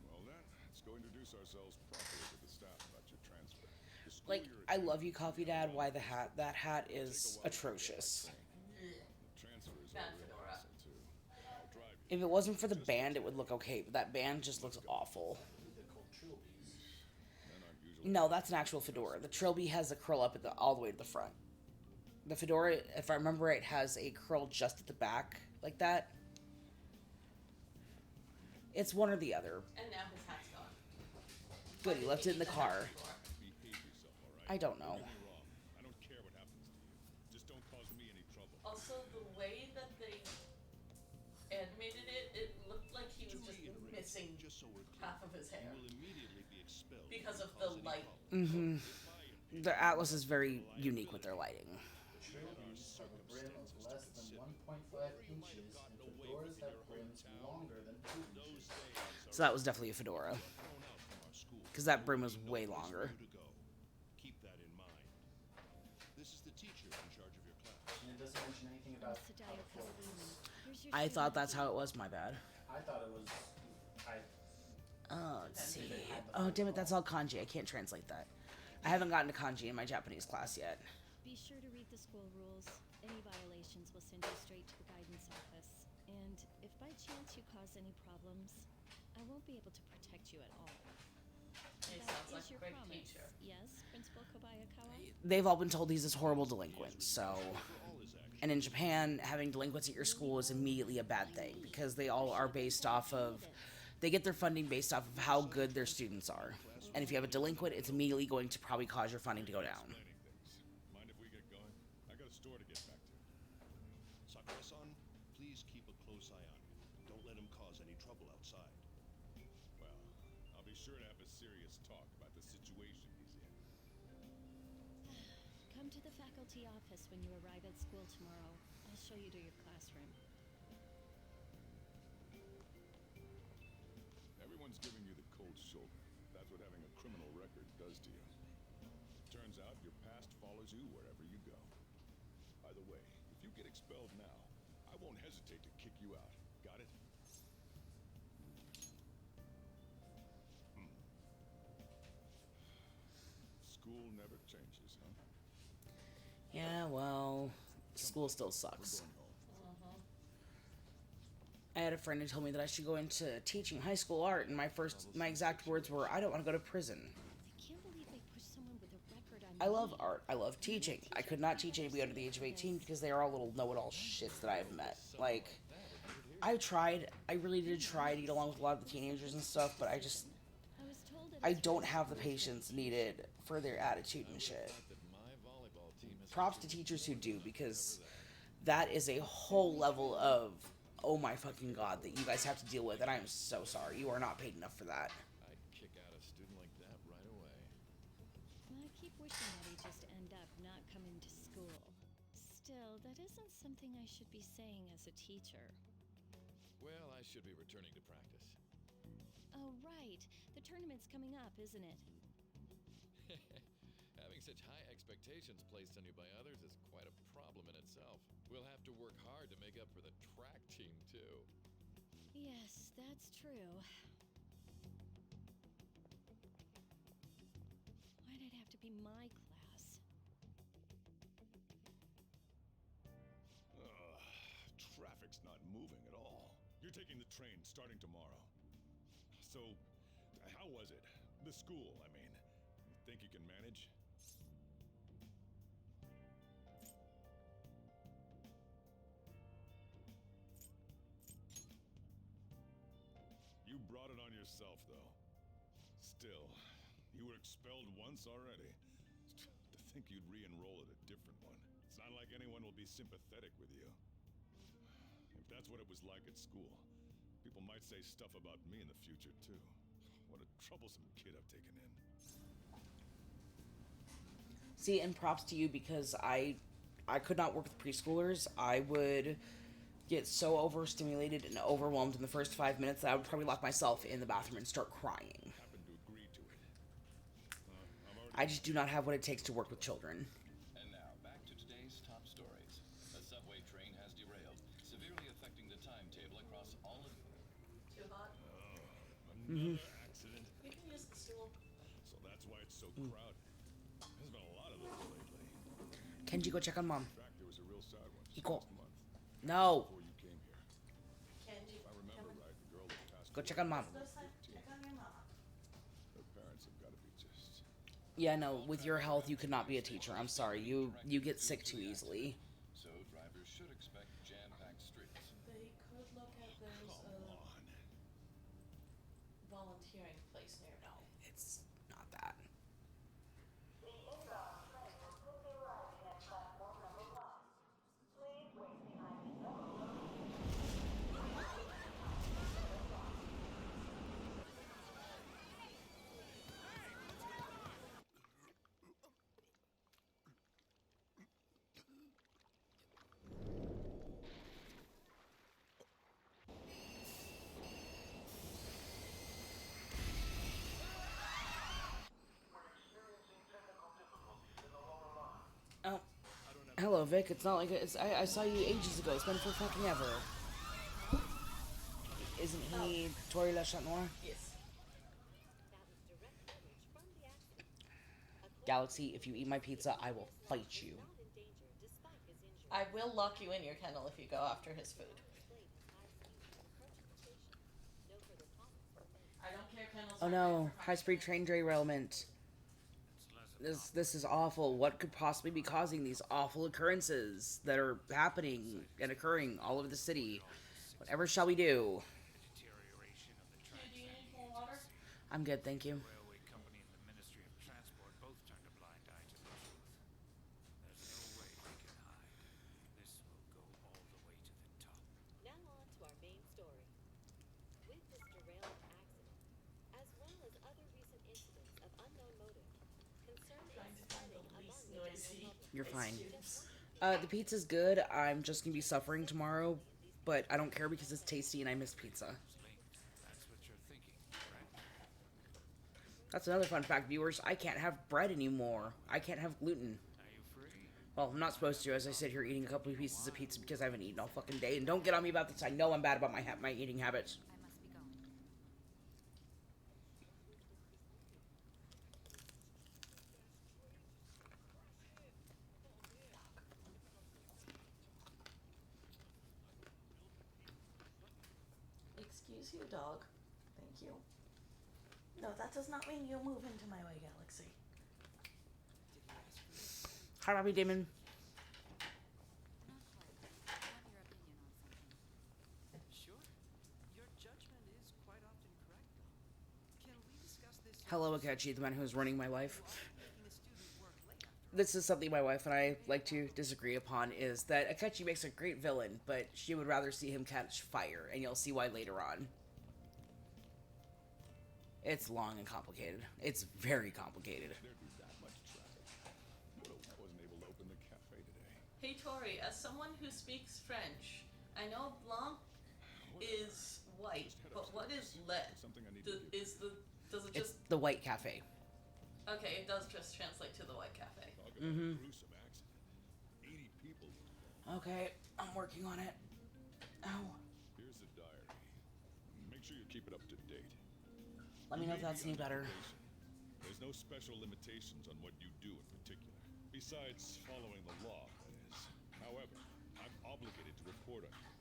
Well then, let's go introduce ourselves properly to the staff about your transfer. The school Like, you're I attending love you, Coffee Dad. Why the hat? That hat is atrocious. The transfer is Bad a real fedora. asset too. I'll drive you. If it wasn't for the band, it would look okay, but that band just looks awful. They're called trilbies. Men aren't usually No, that's an actual fedora. The trilby has a curl up at the all the way to the front. The fedora, if I remember right, has a curl just at the back, like that. It's one or the other. And now his hat's gone. Good, he left it in the car. behave yourself, all right? I don't know. Don't get me wrong. I don't care what happens to you. Just don't cause me any trouble. Also, the way that they animated it, it looked like he was just missing Just so we're clear, half of his hair you will immediately be expelled because if of you the cause any light. problem. Mm-hmm. The Atlas is very unique with their lighting. Trilbies have a brim of less than 1.5 inches, and fedoras have brims longer than 2 inches. So that was definitely a fedora. Thrown out from our school. Because that brim was No way place for longer. you to go. Keep that in mind. This is the teacher in charge of your class. And it doesn't mention anything about Sadaya how it floats. Kazumi. Here's your I thought student that's ID. how it was, my bad. I thought it was. Oh, let's see. Oh, damn it, that's all kanji. I can't translate that. I haven't gotten to kanji in my Japanese class yet. Be sure to read the school rules. Any violations will send you straight to the guidance office. And if by chance you cause any problems, I won't be able to protect you at all. He That sounds is like a your great promise. teacher. Yes, Principal Kobayakawa? They've all been told he's this horrible delinquent, so... And in Japan, having delinquents at your school is immediately a bad thing, because they all are based off of... They get their funding based off of how good their students are. And if you have a delinquent, it's immediately going to probably cause your funding to go down. Mind if we get going? I got a store to get back to. Sakura-san, please keep a close eye on him. Don't let him cause any trouble outside. Well, I'll be sure to have a serious talk about the situation he's in. Come to the faculty office when you arrive at school tomorrow. I'll show you to your classroom. Everyone's giving you the cold shoulder. That's what having a criminal record does to you. Turns out your past follows you wherever you go. By the way, if you get expelled now, I won't hesitate to kick you out. Got it? School never changes, huh? Yeah, well... School still sucks. I had a friend who told me that I should go into teaching high school art, and my exact words were, I don't want to go to prison. I can't believe they pushed someone with a record on I love art. I love teaching. I could not teach anybody under the age of 18 because they are all little know-it-all shits that I have met. Like, I tried. I really did try to get along with a lot of the teenagers and stuff, but I just... I was told that I it's don't have the patience needed for their attitude and shit. Props to teachers who do, because that is a whole level of, oh my fucking god, that you guys have to deal with, and I am so sorry. You are not paid enough for that. I'd kick out a student like that right away. I keep wishing that he'd just end up not coming to school. Still, that isn't something I should be saying as a teacher. Well, I should be returning to practice. Oh, right. The tournament's coming up, isn't it? Having such high expectations placed on you by others is quite a problem in itself. We'll have to work hard to make up for the track team, too. Yes, that's true. Why'd it have to be my class? Traffic's not moving at all. You're taking the train starting tomorrow. So, how was it? The school, I mean. Think you can manage? You brought it on yourself, though. Still, you were expelled once already. To think you'd re-enroll at a different one. It's not like anyone will be sympathetic with you. If that's what it was like at school, people might say stuff about me in the future, too. What a troublesome kid I've taken in. See, and props to you, because I could not work with preschoolers. I would get so overstimulated and overwhelmed in the first 5 minutes that I would probably lock myself in the bathroom and start crying. Happened to agree to it. I just do not have what it takes to work with children. And now, back to today's top stories. A subway train has derailed, severely affecting the timetable across all of... Too hot? Another accident. You can use the stool. So that's why it's so crowded. There's been a lot of those lately. Kenji, go check on Mom. In fact, there was a real sad one just Equal. last month No. before you came here. Kenji, If I remember right, the girl that passed Go away check on Mom. Go check on your mom. Her parents have got to be just... Yeah, no, with your health, you could not be a teacher. I'm sorry. You get sick too easily. So drivers should expect jam-packed streets. They could look at there's Come a on. volunteering place near. No, it's not that. Oh, hello, Vic. It's not like I saw you ages ago. It's been for fucking ever. Isn't he Tori LeChat Noir? Yes. Galaxy, if you eat my pizza, I will fight you. I will lock you in your kennel if you go after his food. I don't care, kennels. Oh are no, great for high-speed train derailment. This is awful. What could possibly be causing these awful occurrences that are happening and occurring all over the city? Whatever shall we do? Do you need more water? I'm good, thank you. Railway company and the Ministry of Transport both turned a blind eye to the truth. There's no way we can hide. This will go all the way to the top. Now on to our main story. With this derailment accident, as well as other recent incidents of unknown motive, concern is spreading among the general public. You're fine. The pizza's good. I'm just gonna be suffering tomorrow, but I don't care because it's tasty and I miss pizza. That's what you're thinking, right? That's another fun fact, viewers. I can't have bread anymore. I can't have gluten. Are you free? Well, I'm not supposed to, as I sit here eating a couple of pieces of pizza because I haven't eaten all fucking day. And don't get on me about this. I know I'm bad about my eating habits. I must be going. Excuse you, dog. Thank you. No, that does not mean you move into my way, Galaxy. Hi, Robbie Damon. Not quite. I have your opinion on something. Sure. Your judgment is quite often correct, though. Can we discuss this? Hello, Akechi, the man who is running my life. Making the student work late after This is something my wife and I like to disagree upon, is that Akechi makes a great villain, but she would rather see him catch fire, and you'll see why later on. It's long and complicated. It's very complicated. There'd be that much traffic. Hey Tori, as someone who speaks French, I know blanc is white, but what is le? Does it It's just... the White Cafe. Okay, it does just translate to the White Cafe. Mm-hmm. Gruesome accident. 80 people. Okay, I'm working on it. Ow. Here's the diary. Make sure you keep it up to date. Let me know if that's any better. There's no special limitations on what you do in particular, besides following the law, that is. However, I'm obligated to report on you,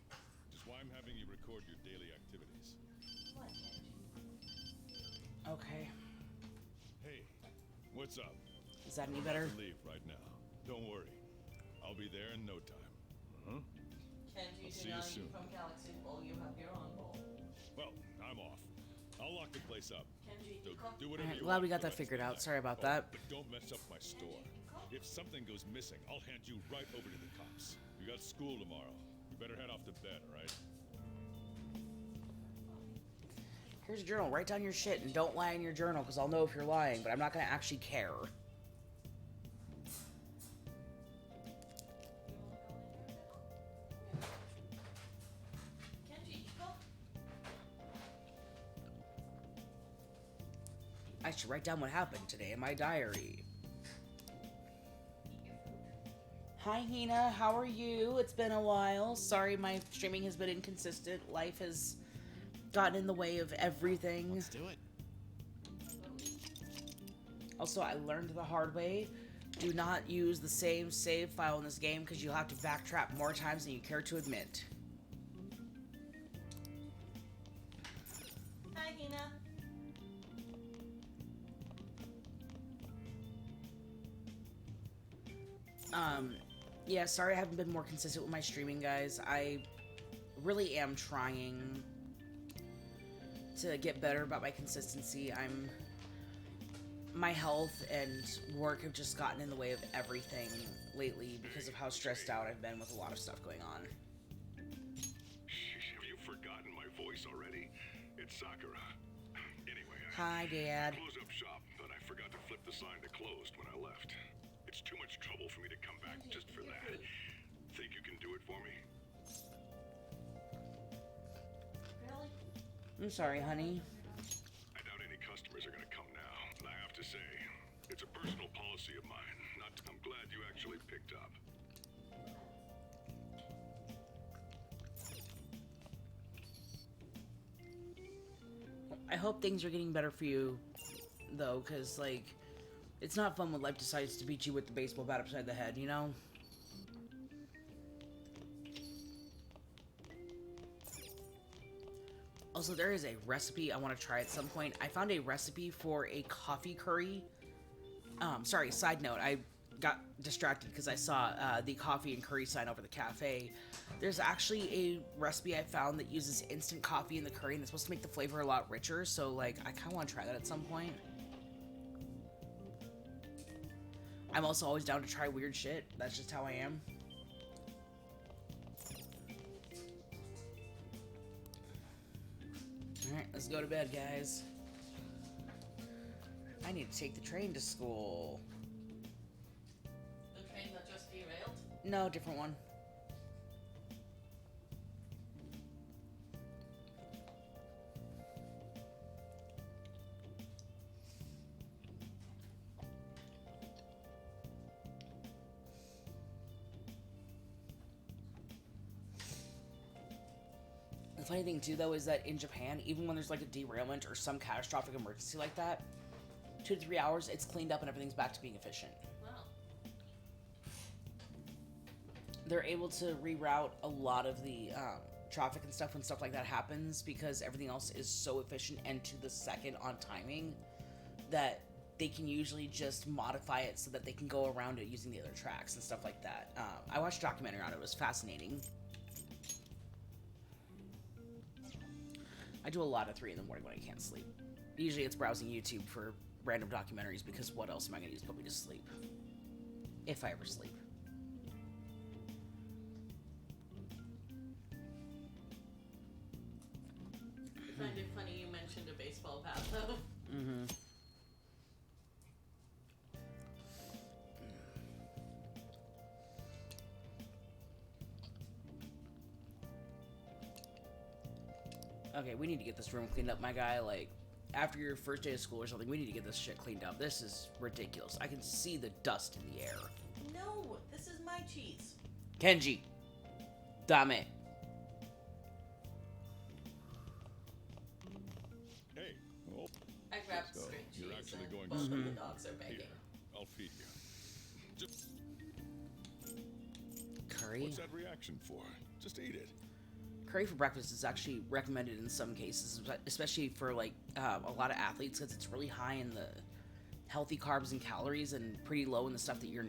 which is why I'm having you record your daily activities. Okay. Hey, what's up? Is that any better? I'm about to leave right now. Don't worry. I'll be there in no time. Uh-huh. Kenji, I'll do see you not soon. eat from Galaxy Bowl, you have your own bowl. Well, I'm off. I'll lock the place up. Kenji, So Iko? do whatever Alright, you glad want we got for that the rest figured of the out. night. Sorry about Oh, that. But don't mess up my store. If something goes missing, I'll hand you right over to the cops. You got school tomorrow. You better head off to bed, all right? Here's a journal. Write down your shit and don't lie in your journal because I'll know if you're lying, but I'm not going to actually care. Kenji, Iko? I should write down what happened today in my diary. Hi, Hina. How are you? It's been a while. Sorry my streaming has been inconsistent. Life has gotten in the way of everything. Let's do it. Also, I learned the hard way. Do not use the same save file in this game because you'll have to backtrack more times than you care to admit. Hi, Hina. Yeah, sorry I haven't been more consistent with my streaming, guys. I really am trying to get better about my consistency. My health and work have just gotten in the way of everything lately because of how stressed out I've been with a lot of stuff going on. Have you forgotten my voice already? It's Sakura. Anyway, Hi, Dad. Close up shop, but I forgot to flip the sign to closed when I left. It's too much trouble for me to come back just for that. Think you can do it for me? Really? I'm sorry, honey. I doubt any customers are gonna come now. And I have to say, it's a personal policy of mine. I'm glad you actually picked up. I hope things are getting better for you, though, because, like, it's not fun when life decides to beat you with the baseball bat upside the head, you know? Also, there is a recipe I want to try at some point. I found a recipe for a coffee curry. Sorry, side note, I got distracted because I saw the coffee and curry sign over the cafe. There's actually a recipe I found that uses instant coffee in the curry, and it's supposed to make the flavor a lot richer, so, like, I kind of want to try that at some point. I'm also always down to try weird shit. That's just how I am. Alright, let's go to bed, guys. I need to take the train to school. The train that just derailed? No, different one. The funny thing too, though, is that in Japan, even when there's like a derailment or some catastrophic emergency like that, 2 to 3 hours, it's cleaned up and everything's back to being efficient. Wow. They're able to reroute a lot of the traffic and stuff when stuff like that happens because everything else is so efficient and to the second on timing that they can usually just modify it so that they can go around it using the other tracks and stuff like that. I watched a documentary on it. It was fascinating. I do a lot of 3 in the morning when I can't sleep. Usually it's browsing YouTube for random documentaries because what else am I going to use to put me to sleep? If I ever sleep. I find it funny you mentioned a baseball bat, though. Mm-hmm. Okay, we need to get this room cleaned up, my guy. Like, after your first day of school or something, we need to get this shit cleaned up. This is ridiculous. I can see the dust in the air. No, this is my cheese. Kenji. Dame. Hey. Oh. I grabbed the string cheese. You're actually and going both to of school. the dogs are begging. Here, I'll feed you. Just Curry? what's that reaction for? Just eat it. Curry for breakfast is actually recommended in some cases, especially for like a lot of athletes, because it's really high in the healthy carbs and calories and pretty low in the stuff that you're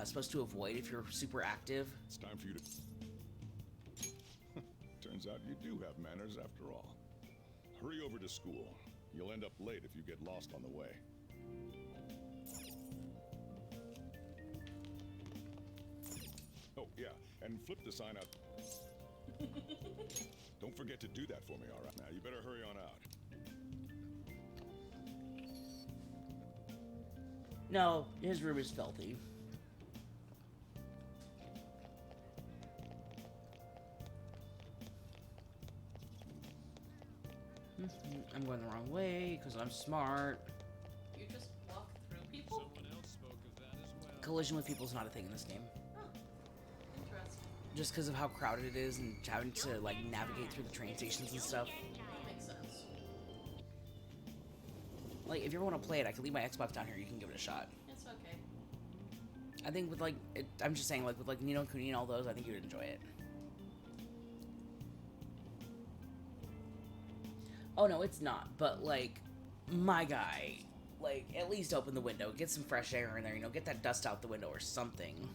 supposed to avoid if you're super active. It's time for you to... Turns out you do have manners after all. Hurry over to school. You'll end up late if you get lost on the way. Oh, yeah, and flip the sign out. Don't forget to do that for me, all right? Now, you better hurry on out. No, his room is filthy. I'm going the wrong way because I'm smart. You just walk through people? Collision with people is not a thing in this game. Oh, interesting. Just because of how crowded it is and having to like navigate through the train stations and stuff. That makes sense. Like, if you ever want to play it, I could leave my Xbox down here. You can give it a shot. It's okay. I think with like, I'm just saying, like with like Ni no Kuni and all those, I think you'd enjoy it. Oh no, it's not. But like, my guy, like at least open the window, get some fresh air in there. You know, get that dust out the window or something.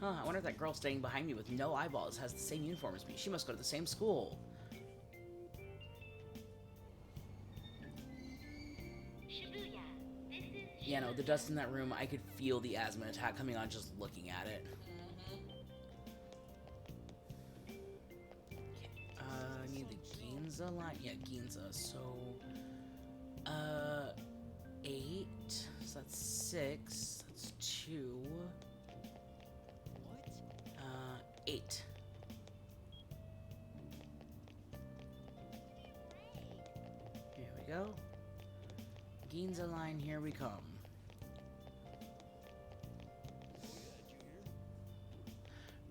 Huh? I wonder if that girl standing behind me with no eyeballs has the same uniform as me. She must go to the same school. Shibuya. This is Yeah, no, the dust in that room, I could feel the asthma attack coming on just looking at it. I need the Ginza line. Yeah, Ginza. So, 8. So that's 6. That's 2. What? 8. Here we go. Ginza line, here we come.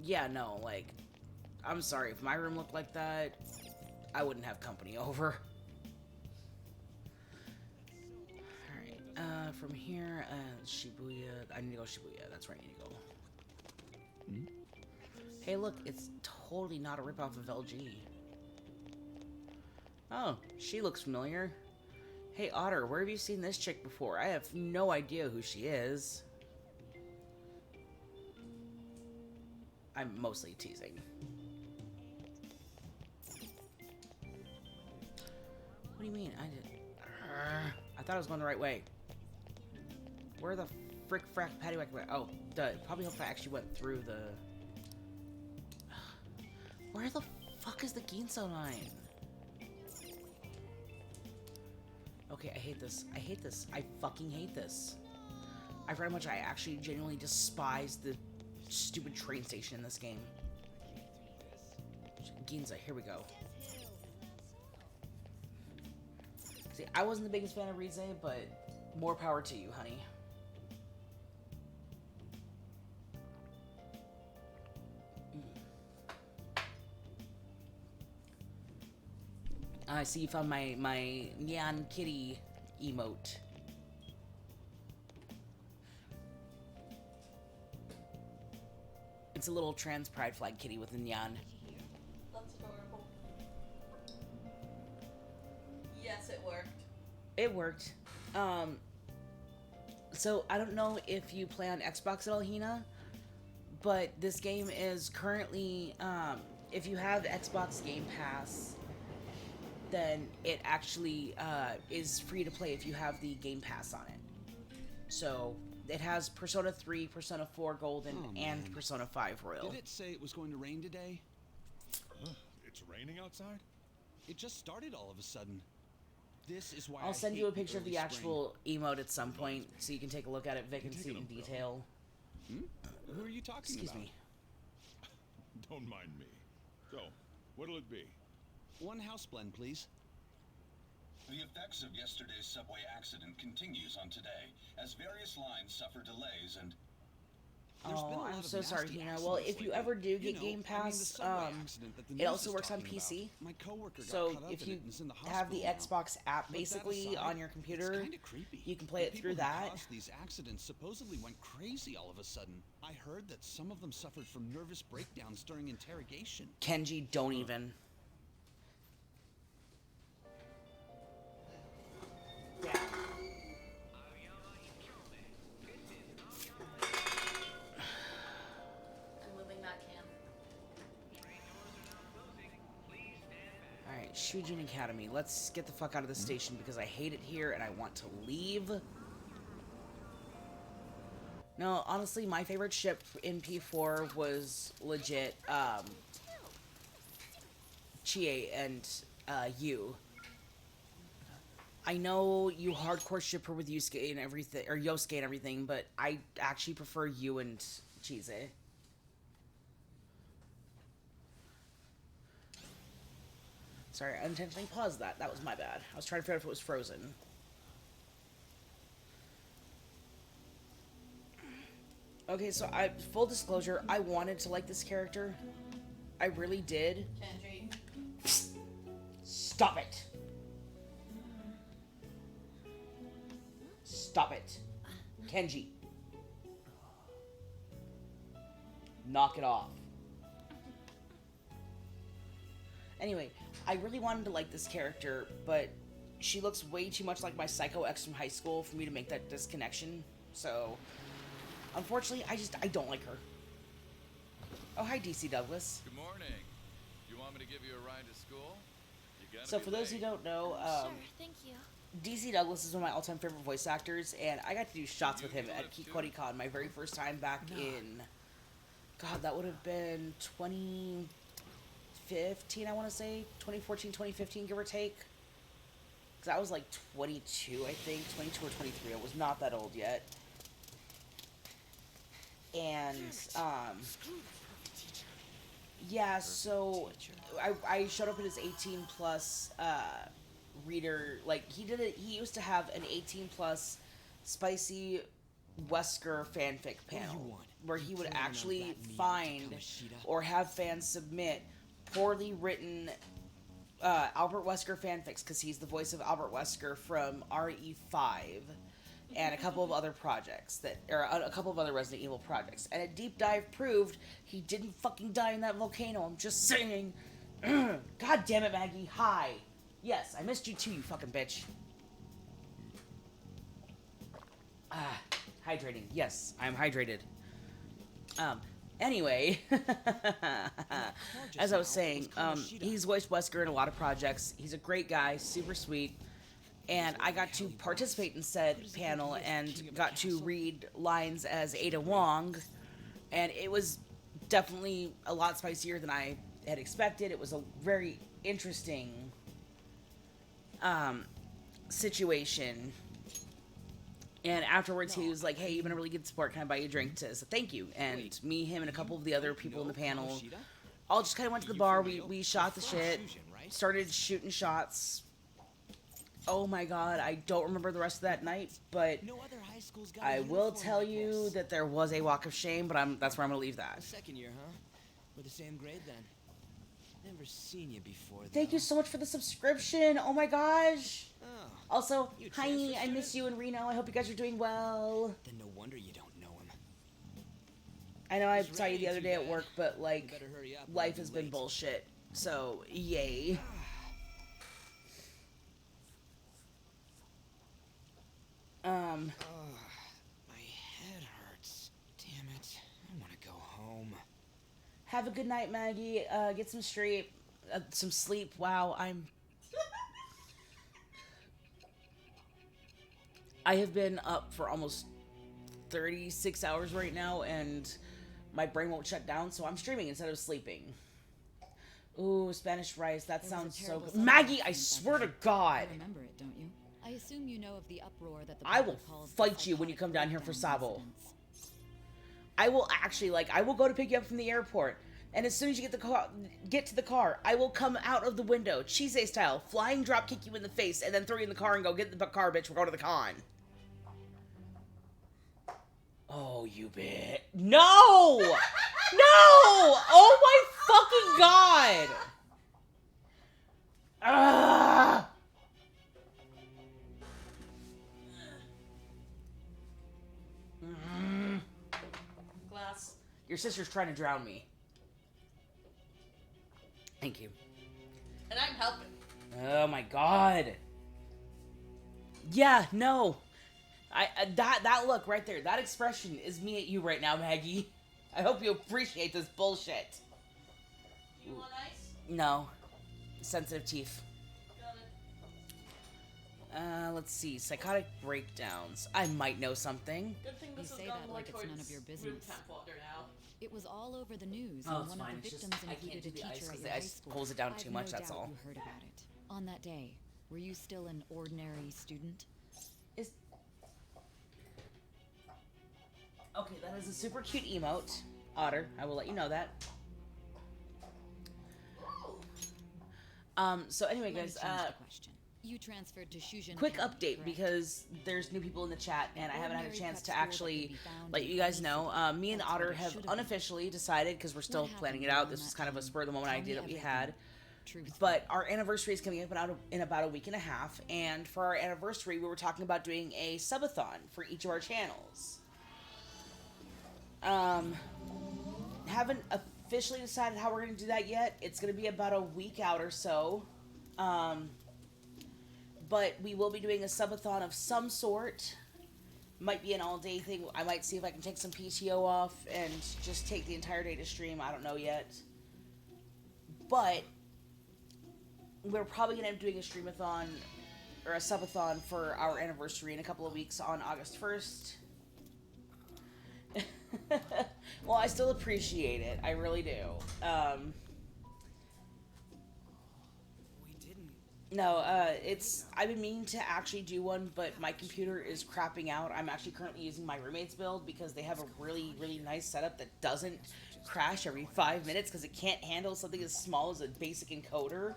Yeah, no, like, I'm sorry, if my room looked like that, I wouldn't have company over. Alright, from here, Shibuya, I need to go Shibuya, that's where I need to go. Hmm? Hey look, it's totally not a ripoff of LG. Oh, she looks familiar. Hey Otter, where have you seen this chick before? I have no idea who she is. I'm mostly teasing. What do you mean? I thought I was going the right way. Where the frick frack patty whack went? Oh, duh. Probably hope I actually went through the... Where the fuck is the Ginso line? Okay, I hate this. I hate this. I fucking hate this. I forgot how much I actually genuinely despise the stupid train station in this game. Ginza, here we go. See, I wasn't the biggest fan of Rize, but more power to you, honey. I see you found my Nyan Kitty emote. It's a little trans pride flag kitty with a Nyan. That's adorable. Yes, it worked. It worked. So I don't know if you play on Xbox at all, Hina, but this game is currently, if you have Xbox Game Pass, then it actually is free to play if you have the Game Pass on it. So it has Persona 3, Persona 4 Golden, and Persona 5 Royal. Did it say it was going to rain today? It's raining outside? It just started all of a sudden. This is why I'll send you a picture of the early actual emote at some point so you can take a look at it, Vic, and see it in detail. spring. Who are you talking Excuse about? me. Don't mind me. So, what'll it be? One house blend, please. The effects of yesterday's subway accident continues on today, as various lines suffer delays and... Oh, I'm so sorry, Hina. Well, if you ever do get Game Pass, it also works on PC. So if you have the Xbox app basically on your computer, you can play it through that. These accidents supposedly went crazy all of a sudden. I heard that some of them suffered from nervous breakdowns during interrogation. Kenji, don't even. Yeah. Alright, Shujin Academy. Let's get the fuck out of the station because I hate it here and I want to leave. No, honestly, my favorite ship in P4 was legit, Chie and, Yu. I know you hardcore ship her with Yusuke and everything, or Yosuke and everything, but I actually prefer Yu and Chise. Sorry, I intentionally paused that. That was my bad. I was trying to figure out if it was frozen. Okay, so full disclosure, I wanted to like this character. I really did. Kenji. Stop it. Stop it. Kenji. Knock it off. Anyway, I really wanted to like this character, but she looks way too much like my psycho ex from high school for me to make that disconnection. So, unfortunately, I don't like her. Oh, hi, DC Douglas. Good morning. You want me to give you a ride to school? So, for those who don't know, Sure, thank you. DC Douglas is one of my all-time favorite voice actors, and I got to do shots with him at KikoriCon my very first time back in... God, that would have been 2015, I want to say. 2014, 2015, give or take. Because I was like 22, I think. 22 or 23. I was not that old yet. And, yeah, so I showed up at his 18 plus reader. Like, he used to have an 18 plus spicy Wesker fanfic panel where he would actually find or have fans submit poorly written Albert Wesker fanfics, because he's the voice of Albert Wesker from RE5 and a couple of other projects a couple of other Resident Evil projects. And a deep dive proved he didn't fucking die in that volcano. I'm just saying. God damn it, Maggie. Hi. Yes, I missed you too, you fucking bitch. Hydrating. Yes, I'm hydrated. Anyway, as I was saying, he's voiced Wesker in a lot of projects. He's a great guy, super sweet. And I got to participate in said panel and got to read lines as Ada Wong. And it was definitely a lot spicier than I had expected. It was a very interesting situation. And afterwards, he was like, hey, you've been a really good support. Can I buy you a drink? So thank you. And me, him, and a couple of the other people in the panel all just kind of went to the bar. We shot the shit, started shooting shots. Oh my god, I don't remember the rest of that night, but I will tell you that there was a walk of shame, but that's where I'm going to leave that. Second year, huh? We're the same grade then. Never seen you before, though. Thank you so much for the subscription. Oh my gosh. Also, hi, I miss you in Reno. I hope you guys are doing well. Then no wonder you don't know him. I know I saw you the other day at work, but, like, life has been bullshit. So, yay. My head hurts. Damn it. I want to go home. Have a good night, Maggie. Get some sleep. Wow, I have been up for almost 36 hours right now, and my brain won't shut down, so I'm streaming instead of sleeping. Ooh, Spanish rice. That sounds so good. Maggie, I swear to God. You remember it, don't you? I assume you know of the uproar that the I will fight you when you come down here for Sabo. I will actually, I will go to pick you up from the airport. And as soon as you get to the car, I will come out of the window, Cheese style, flying drop kick you in the face, and then throw you in the car and go, get in the car, bitch, we're going to the con. Oh, you bitch. No! No! Oh my fucking god! Ah! Glass. Your sister's trying to drown me. Thank you. And I'm helping. Oh my god. Yeah, no. That look right there, that expression is me at you right now, Maggie. I hope you appreciate this bullshit. You want ice? No. Sensitive teeth. Got it. Let's see. Psychotic breakdowns. I might know something. Good thing this You has say gone that more like it's none of your towards business. room temp water now. It was all over the news, Oh, and it's one fine. of the It's victims just I can't included do a the ice teacher at because your the high ice school. pulls it down I've too much, no that's doubt all. You heard about it. On that day, were you still an ordinary student? Okay, that is a super cute emote. Otter, I will let you know that. So anyway, guys, You transferred to Shuzhen quick County, update correct? because there's new people in the chat and I haven't had a Ordinary chance prep to school that actually could be found let in you guys any know. city. Me and That's Otter what it have should have been. unofficially decided because we're still What planning it happened out. on This that was kind of a team? spur of the moment Tell idea me that we everything. had. Truthfully. But our anniversary is coming up in about a week and a half, and for our anniversary, we were talking about doing a subathon for each of our channels. Haven't officially decided how we're going to do that yet. It's going to be about a week out or so. But we will be doing a subathon of some sort. Might be an all-day thing. I might see if I can take some PTO off and just take the entire day to stream. I don't know yet. But we're probably going to end up doing a streamathon or a subathon for our anniversary in a couple of weeks on August 1st. Well, I still appreciate it. I really do. I've been meaning to actually do one, but my computer is crapping out. I'm actually currently using my roommate's build because they have a really, really nice setup that doesn't crash every 5 minutes because it can't handle something as small as a basic encoder.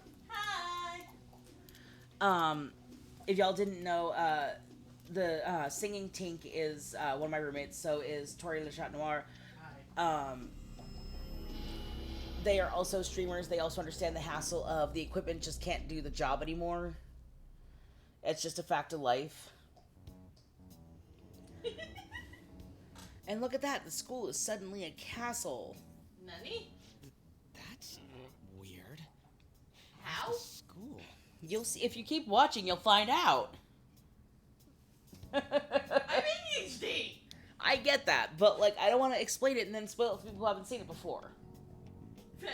Hi! If y'all didn't know, the Singing Tink is one of my roommates, so is Tori Le Chat Noir. They are also streamers. They also understand the hassle of the equipment just can't do the job anymore. It's just a fact of life. And look at that. The school is suddenly a castle. Nani? That's weird. How? School. You'll see. If you keep watching, you'll find out. I'm ADHD! I get that, but, like, I don't want to explain it and then spoil it for people who haven't seen it before. Fair.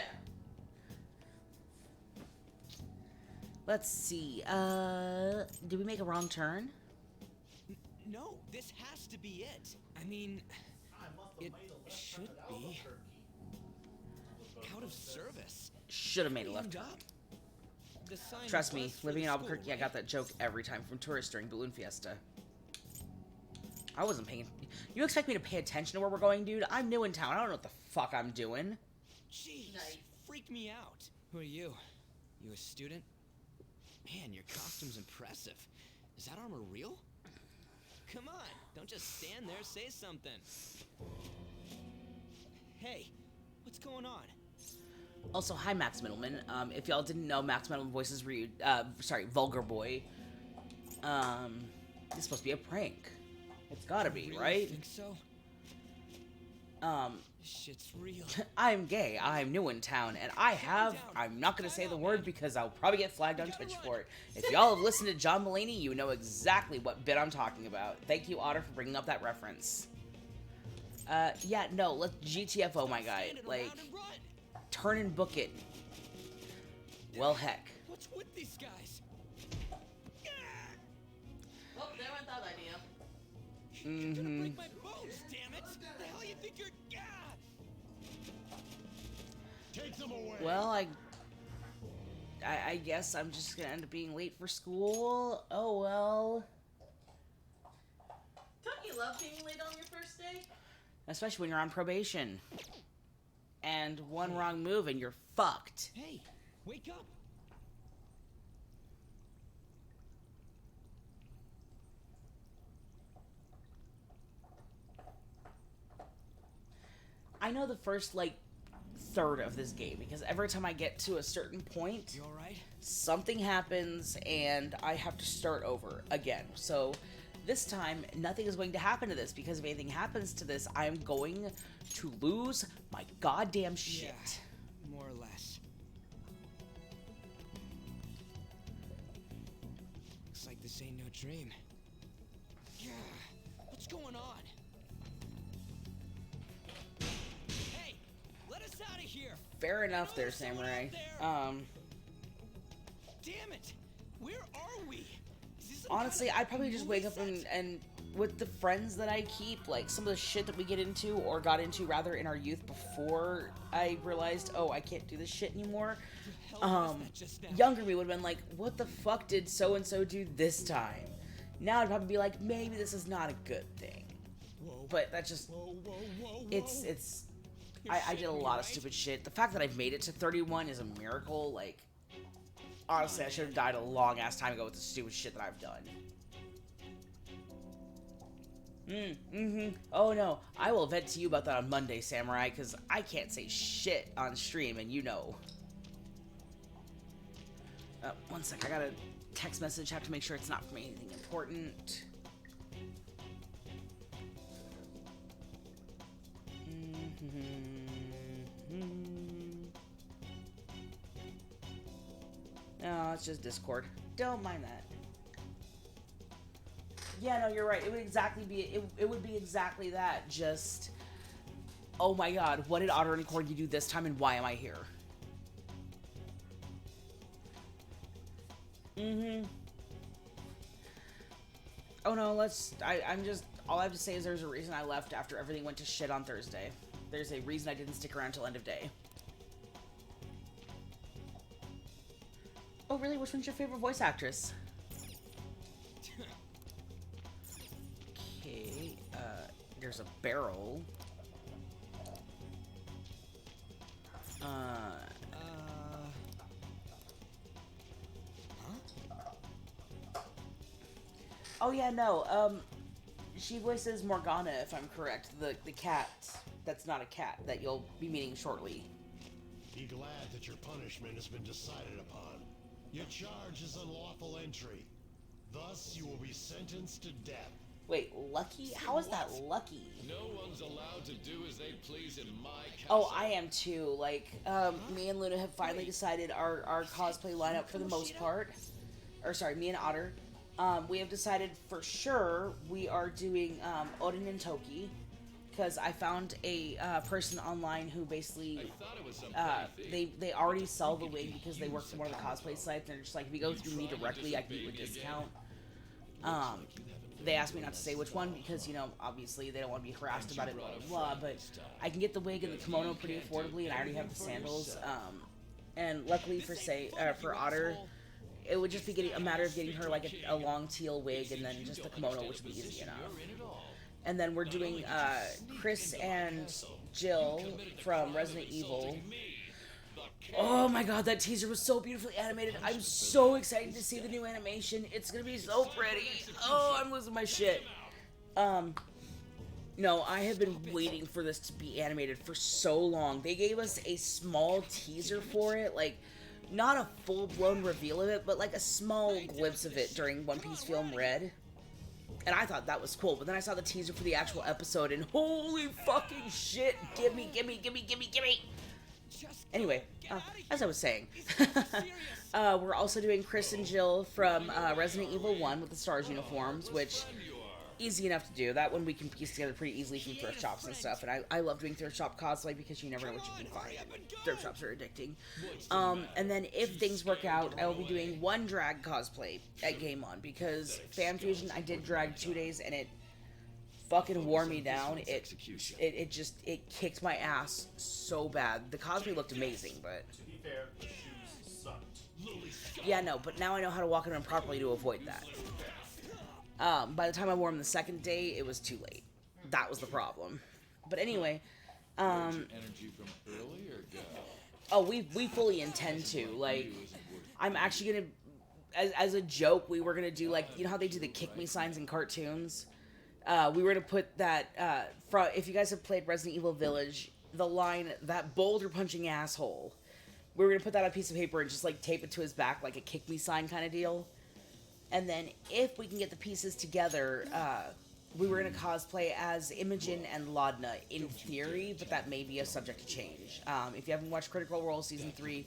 Let's see. Did we make a wrong turn? No, this has to be it. I mean, it should be. Out of service. Should have made a left turn. Trust me, living in Albuquerque, I got that joke every time from tourists during Balloon Fiesta. I wasn't paying... You expect me to pay attention to where we're going, dude? I'm new in town. I don't know what the fuck I'm doing. Jeez, freak me out. Who are you? You a student? Man, your costume's impressive. Is that armor real? Come on, don't just stand there, say something. Hey, what's going on? Also, hi, Max Middleman. If y'all didn't know, Max Middleman voices Vulgar Boy. This is supposed to be a prank. It's gotta be, Really right? Think so? Shit's real. I'm gay, I'm new in town, and I'm not gonna say the word because I'll probably get flagged on Twitch for it. If y'all have listened to John Mulaney, you know exactly what bit I'm talking about. Thank you, Otter, for bringing up that reference. Yeah, no, let's GTFO, my guy. Like, turn and book it. Well, heck. What's with these guys? Well, there went that idea. You're gonna break my bones, damn it! The hell you think you're... Take them away. Well, I guess I'm just gonna end up being late for school. Oh well. Don't you love being late on your first day? Especially when you're on probation. And one wrong move and you're fucked. Hey, wake up! I know the first, like, third of this game, because every time I get to a certain point, You alright? something happens and I have to start over again. So this time, nothing is going to happen to this, because if anything happens to this, I am going to lose my goddamn shit. Yeah, more or less. Looks like this ain't no dream. Yeah, what's going on? Hey, let us out of here! Fair enough there, Samurai. Damn it! Where are we? Is this some Honestly, kind of I'd probably just movie wake up set? and with the friends that I keep, like some of the shit that we get into, or got into rather, in our youth before I realized, oh, I can't do this shit anymore. Younger me would have been like, what the fuck did so-and-so do this time? Now I'd probably be like, maybe this is not a good thing. But that just, it's, I did a lot of stupid shit. The fact that I've made it to 31 is a miracle. Like, honestly, I should have died a long ass time ago with the stupid shit that I've done. Oh no, I will vent to you about that on Monday, Samurai, because I can't say shit on stream, and you know. One sec, I got a text message, have to make sure it's not from anything important. No, it's just Discord. Don't mind that. Yeah, no, you're right. It would exactly be it would be exactly that. Just, oh my god, what did Otter and Corgi do this time, and why am I here? Oh no, I'm just, all I have to say is there's a reason I left after everything went to shit on Thursday. There's a reason I didn't stick around till end of day. Oh really? Which one's your favorite voice actress? Okay, there's a barrel. Oh yeah, no, she voices Morgana, if I'm correct, the cat that's not a cat that you'll be meeting shortly. Be glad that your punishment has been decided upon. Your charge is unlawful entry. Thus, you will be sentenced to death. Wait, lucky? How is that lucky? No one's allowed to do as they please in my castle. Oh, I am too. Like, me and Luna have finally decided our cosplay lineup for the most part. Or sorry, me and Otter. We have decided for sure we are doing Odin and Toki. Because I found a person online who basically, they already sell the wig because they work for one of the cosplay sites, and they're just like, if you go through me directly, I can get you a discount. They asked me not to say which one because, you know, obviously they don't want to be harassed about it, blah, blah, blah, but I can get the wig and the kimono pretty affordably, and I already have the sandals. And luckily for Otter, it would just be a matter of getting her like a long teal wig, and then just the kimono, which would be easy enough. And then we're doing Chris and Jill from Resident Evil. Oh my god, that teaser was so beautifully animated. I'm so excited to see the new animation. It's gonna be so pretty. Oh, I'm losing my shit. No, I have been waiting for this to be animated for so long. They gave us a small teaser for it, like, not a full-blown reveal of it, but like a small glimpse of it during One Piece Film Red. And I thought that was cool, but then I saw the teaser for the actual episode, and holy fucking shit! Gimme! Anyway, as I was saying, we're also doing Chris and Jill from Resident Evil 1 with the STARS uniforms, which, easy enough to do. That one we can piece together pretty easily from thrift shops and stuff, and I love doing thrift shop cosplay because you never know what you can find. Thrift shops are addicting. And then if things work out, I will be doing one drag cosplay at Game On, because Fan Fusion, I did drag 2 days, and it fucking wore me down. It kicked my ass so bad. The cosplay looked amazing, but To be fair, the shoes sucked. yeah, no, but now I know how to walk in them properly to avoid that. By the time I wore them the second day, it was too late. That was the problem. But anyway, Energy from earlier, go. Oh, we fully intend to. Like, I'm actually gonna, as a joke, we were gonna do, like, you know how they do the kick me signs in cartoons? We were gonna put that, if you guys have played Resident Evil Village, the line, that boulder punching asshole, we were gonna put that on a piece of paper and just, like, tape it to his back, like a kick me sign kind of deal. And then, if we can get the pieces together, we were going to cosplay as Imogen and Laudna in theory, but that may be a subject to change. If you haven't watched Critical Role Season 3,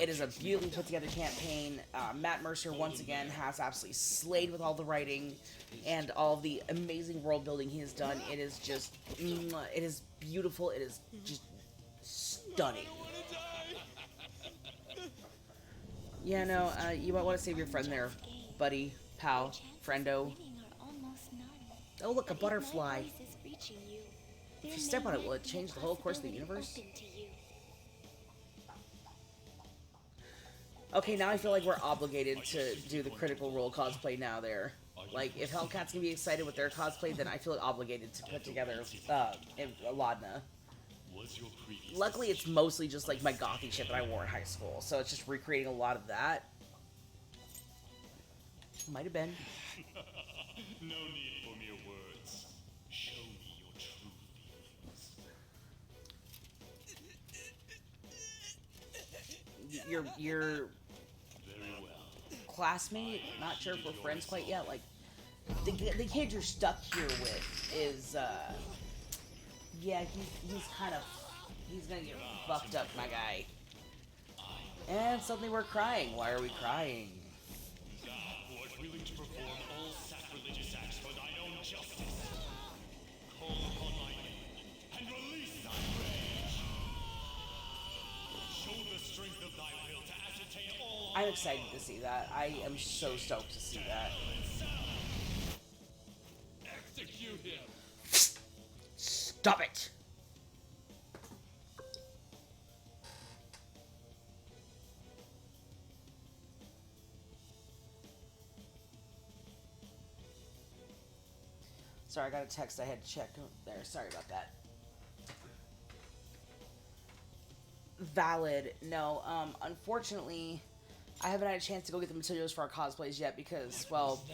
it is a beautifully put together campaign. Matt Mercer, once again, has absolutely slayed with all the writing and all the amazing world building he has done. It is just, it is beautiful. It is just stunning. Yeah, no, you might want to save your friend there, buddy, pal, friendo. Oh, look, a butterfly. If you step on it, will it change the whole course of the universe? Okay, now I feel like we're obligated to do the Critical Role cosplay now there. Like, if Hellcat's gonna be excited with their cosplay, then I feel obligated to put together, Laudna. Luckily, it's mostly just, like, my gothy shit that I wore in high school, so it's just recreating a lot of that. Might have been. No need for mere words. Show me your true feelings. Your Very well. classmate, not sure if we're friends quite yet, like, the kid you're stuck here with is, yeah, he's kind of, he's gonna get fucked up, my guy. And suddenly we're crying. Why are we crying? Thou art willing to perform all sacrilegious acts for thine own justice. Call upon my name and release thy rage. Show the strength of thy will to ascertain all. I'm excited to see that. I am so stoked to see that. Execute him. Stop it! Sorry, I got a text I had to check there. Sorry about that. Valid. No, unfortunately, I haven't had a chance to go get the materials for our cosplays yet because, well,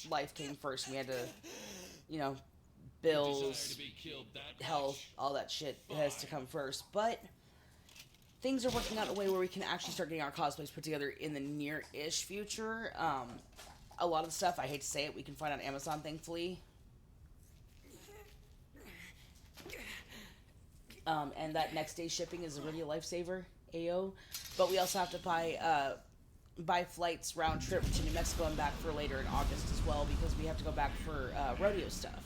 life came first and we had to, you know, bills, health, all that shit has to come first. But things are working out in a way where we can actually start getting our cosplays put together in the near-ish future. A lot of the stuff, I hate to say it, we can find on Amazon, thankfully. And that next day shipping is really a lifesaver, AO. But we also have to buy flights round trip to New Mexico and back for later in August as well because we have to go back for rodeo stuff.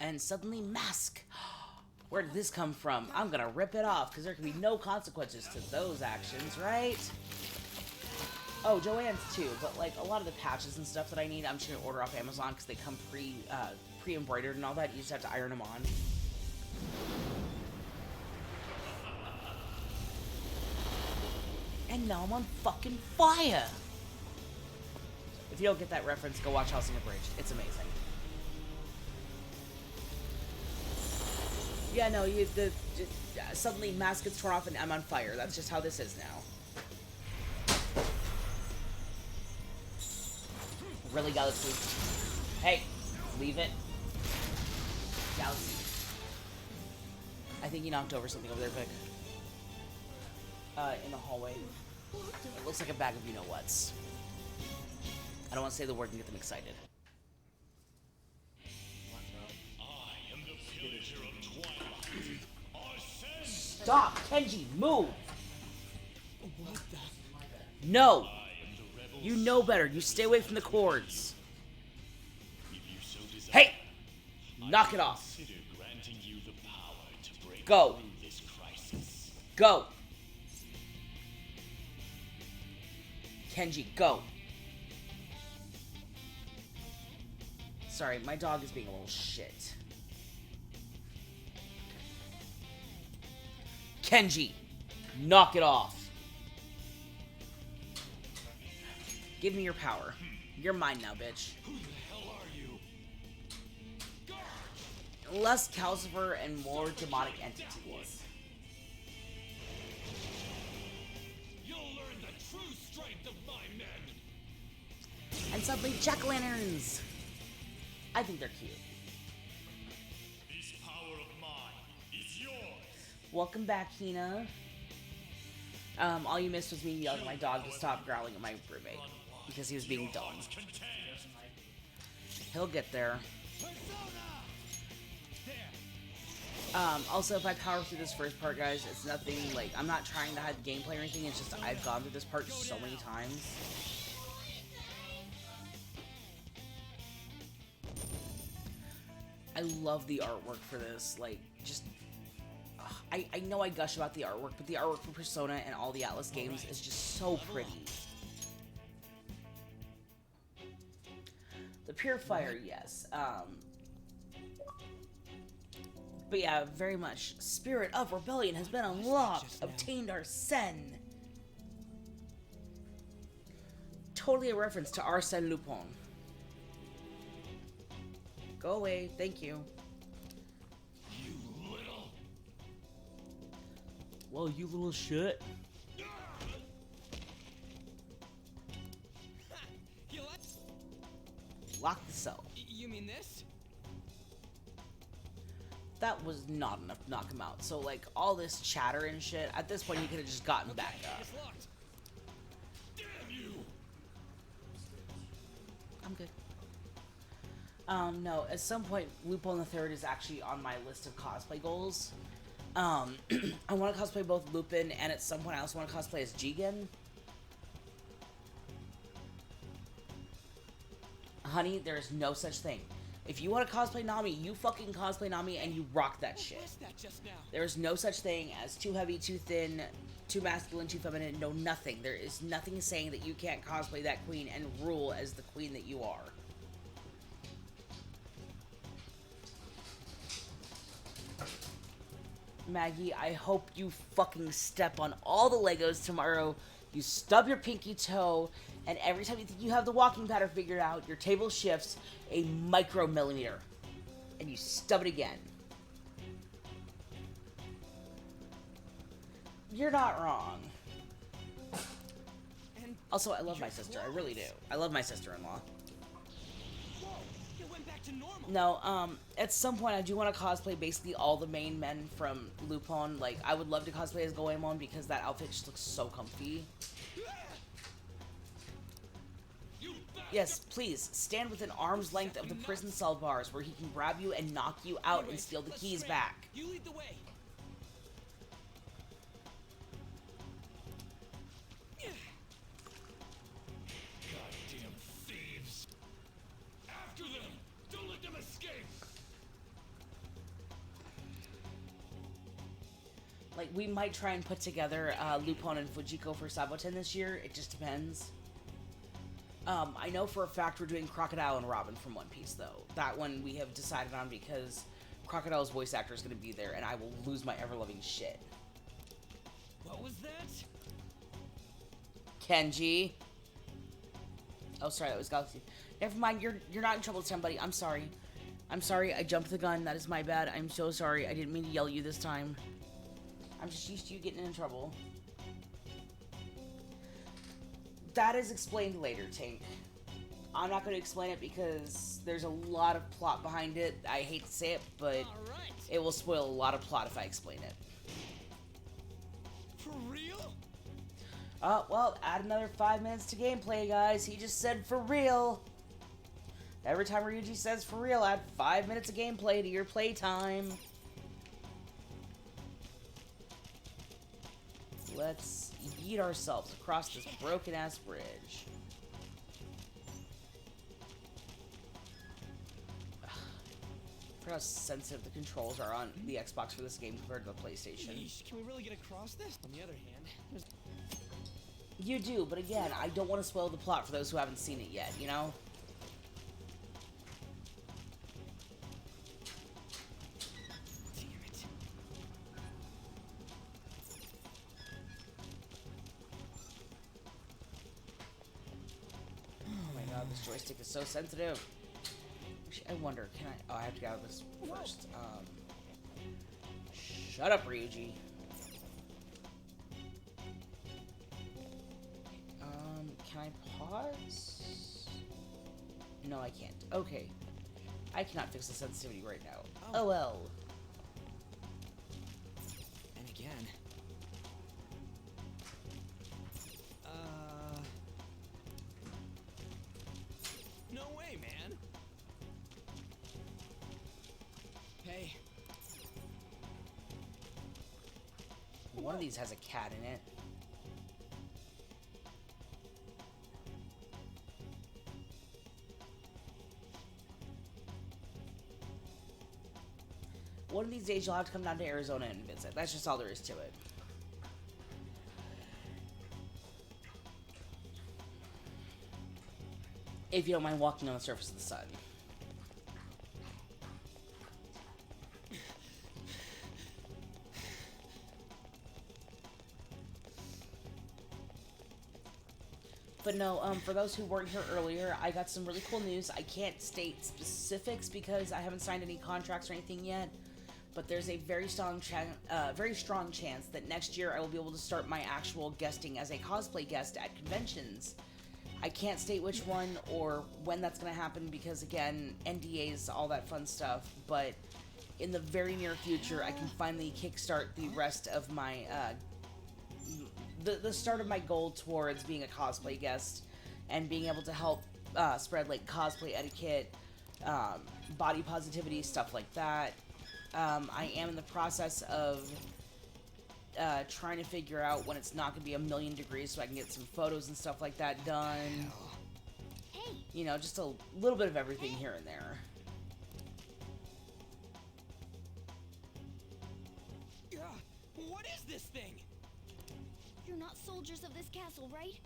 And suddenly, mask. Where did this come from? I'm gonna rip it off because there can be no consequences to those actions, right? Oh, Joanne's too, but like a lot of the patches and stuff that I need, I'm just gonna order off Amazon because they come pre-embroidered and all that. You just have to iron them on. And now I'm on fucking fire. If you don't get that reference, go watch House on the Bridge. It's amazing. Yeah, no, suddenly mask gets torn off and I'm on fire. That's just how this is now. Really, Galaxy? Hey, leave it. Galaxy. I think he knocked over something over there, quick. In the hallway. It looks like a bag of you-know-whats. I don't want to say the word and get them excited. I am the villager of Twilight. Arsene! Stop! Kenji, move! What the? No! You know better. You stay away from the cords. Hey! Knock it off. Go. Go. Kenji, go. Sorry, my dog is being a little shit. Kenji, knock it off. Give me your power. You're mine now, bitch. Who the hell are you? Less Calcifer and more demonic entities. You'll learn the true strength of my men. And suddenly, jack-o'-lanterns! I think they're cute. This power of mine is yours. Welcome back, Hina. All you missed was me yelling at my dog to stop growling at my roommate. Because he was being dumb. He'll get there. Also, if I power through this first part, guys, it's nothing, like, I'm not trying to hide the gameplay or anything, it's just I've gone through this part so many times. I love the artwork for this, like, just... I know I gush about the artwork, but the artwork for Persona and all the Atlas games is just so pretty. The Purifier, yes. But yeah, very much. Spirit of Rebellion has been unlocked. Obtained Arsene. Totally a reference to Arsène Lupin. Go away, thank you. You little... Well, you little shit. Lock the cell. You mean this? That was not enough to knock him out. So, like, all this chatter and shit, at this point, you could have just gotten back up. Damn you! I'm good. No, at some point, Lupin the Third is actually on my list of cosplay goals. I want to cosplay both Lupin, and at some point, I also want to cosplay as Jigen. Honey, there is no such thing. If you want to cosplay Nami, you fucking cosplay Nami and you rock that shit. There is no such thing as too heavy, too thin, too masculine, too feminine. No, nothing. There is nothing saying that you can't cosplay that queen and rule as the queen that you are. Maggie, I hope you fucking step on all the Legos tomorrow. You stub your pinky toe, and every time you think you have the walking pattern figured out, your table shifts a micromillimeter, and you stub it again. You're not wrong. Also, I love my sister. I really do. I love my sister-in-law. No, at some point I do want to cosplay basically all the main men from Lupin. Like, I would love to cosplay as Goemon because that outfit just looks so comfy. Yes, please, stand within arm's length of the prison cell bars where he can grab you and knock you out and steal the keys back. You lead the way. Goddamn thieves! After them! Don't let them escape! Like, we might try and put together Lupin and Fujiko for Saboten this year. It just depends. I know for a fact we're doing Crocodile and Robin from One Piece, though. That one we have decided on because Crocodile's voice actor is going to be there, and I will lose my ever-loving shit. What was that? Kenji. Oh, sorry, that was Galaxy. Never mind, you're not in trouble this time, buddy. I'm sorry. I'm sorry, I jumped the gun. That is my bad. I'm so sorry. I didn't mean to yell at you this time. I'm just used to you getting in trouble. That is explained later, Tank. I'm not going to explain it because there's a lot of plot behind it. I hate to say it, but it will spoil a lot of plot if I explain it. For real? Well, add another 5 minutes to gameplay, guys. He just said for real. Every time Ryuji says for real, add 5 minutes of gameplay to your playtime. Let's yeet ourselves across this broken-ass bridge. I forgot how sensitive the controls are on the Xbox for this game compared to the PlayStation. Can we really get across this? On the other hand, You do, but again, I don't want to spoil the plot for those who haven't seen it yet, you know? this joystick is so sensitive. I wonder, can I... Oh, I have to get out of this first. Shut up, Ryuji. Can I pause? No, I can't. Okay. I cannot fix the sensitivity right now. Oh well. And again. No way, man. Hey. One of these has a cat in it. One of these days you'll have to come down to Arizona and visit. That's just all there is to it. If you don't mind walking on the surface of the sun. But no, for those who weren't here earlier, I got some really cool news. I can't state specifics because I haven't signed any contracts or anything yet. But there's a very strong chance that next year I will be able to start my actual guesting as a cosplay guest at conventions. I can't state which one or when that's going to happen because, again, NDAs, all that fun stuff. But in the very near future, I can finally kickstart the rest of my, the start of my goal towards being a cosplay guest and being able to help spread, like, cosplay etiquette, body positivity, stuff like that. I am in the process of trying to figure out when it's not going to be 1,000,000 degrees so I can get some photos and stuff like that done. Hey. You know, just a little bit of everything here and there. What is this thing? You're not soldiers of this castle, right?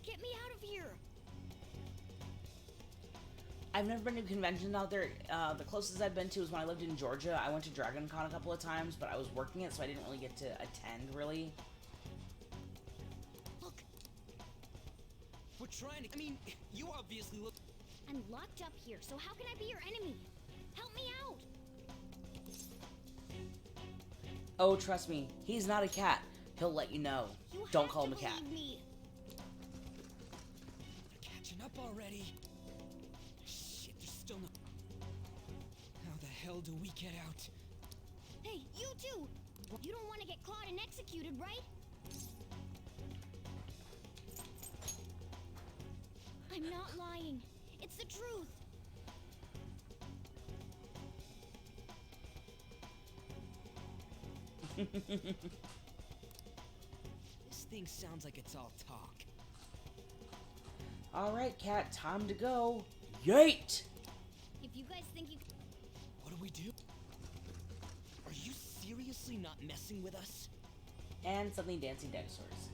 Get me out of here. I've never been to a convention out there. The closest I've been to is when I lived in Georgia. I went to Dragon Con a couple of times, but I was working it, so I didn't really get to attend, really. Look. We're trying to... I mean, you obviously look... I'm locked up here, so how can I be your enemy? Help me out! Oh, trust me. He's not a cat. He'll let you know. Don't call him a cat. Me. They're catching up already. Shit, there's still no... How the hell do we get out? Hey, you too! You don't want to get caught and executed, right? I'm not lying. It's the truth. This thing sounds like it's all talk. Alright, cat, time to go. Yeet! If you guys think you... What do we do? Are you seriously not messing with us? And suddenly dancing dinosaurs.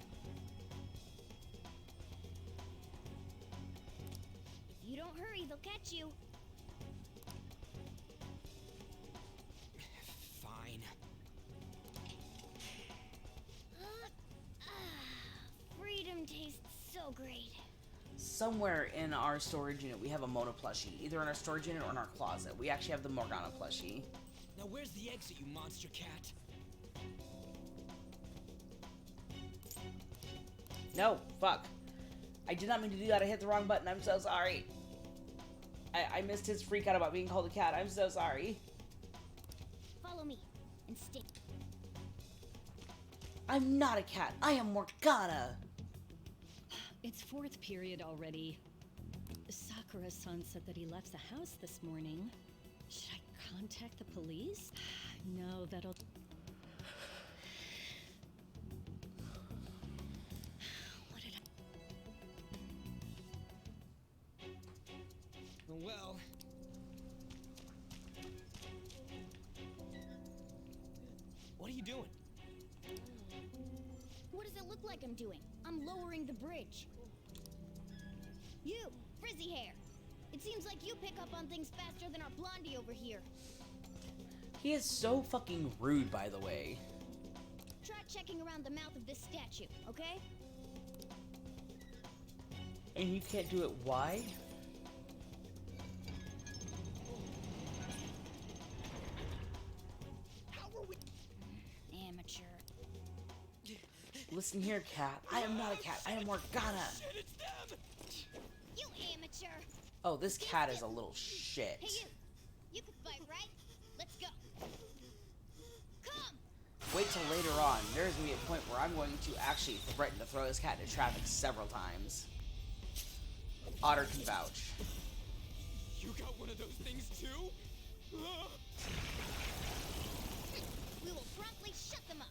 If you don't hurry, they'll catch you. Fine. Freedom tastes so great. Somewhere in our storage unit, we have a Mona plushie. Either in our storage unit or in our closet. We actually have the Morgana plushie. Now where's the exit, you monster cat? No, fuck. I did not mean to do that. I hit the wrong button. I'm so sorry. I missed his freak out about being called a cat. I'm so sorry. Follow me and stay. I'm not a cat. I am Morgana. It's fourth period already. Sakura-san said that he left the house this morning. Should I contact the police? No, that'll... What did I... Well... What are you doing? What does it look like I'm doing? I'm lowering the bridge. You, frizzy hair. It seems like you pick up on things faster than our blondie over here. He is so fucking rude, by the way. Try checking around the mouth of this statue, okay? And you can't do it. Why? Listen here, cat. I am not a cat. I am Morgana. You amateur. Oh, this cat is a little shit. Hey, you can fight, right? Let's go. Come. Wait till later on. There's gonna be a point where I'm going to actually threaten to throw this cat into traffic several times. Otter can vouch. You got one of those things too? We will promptly shut them up.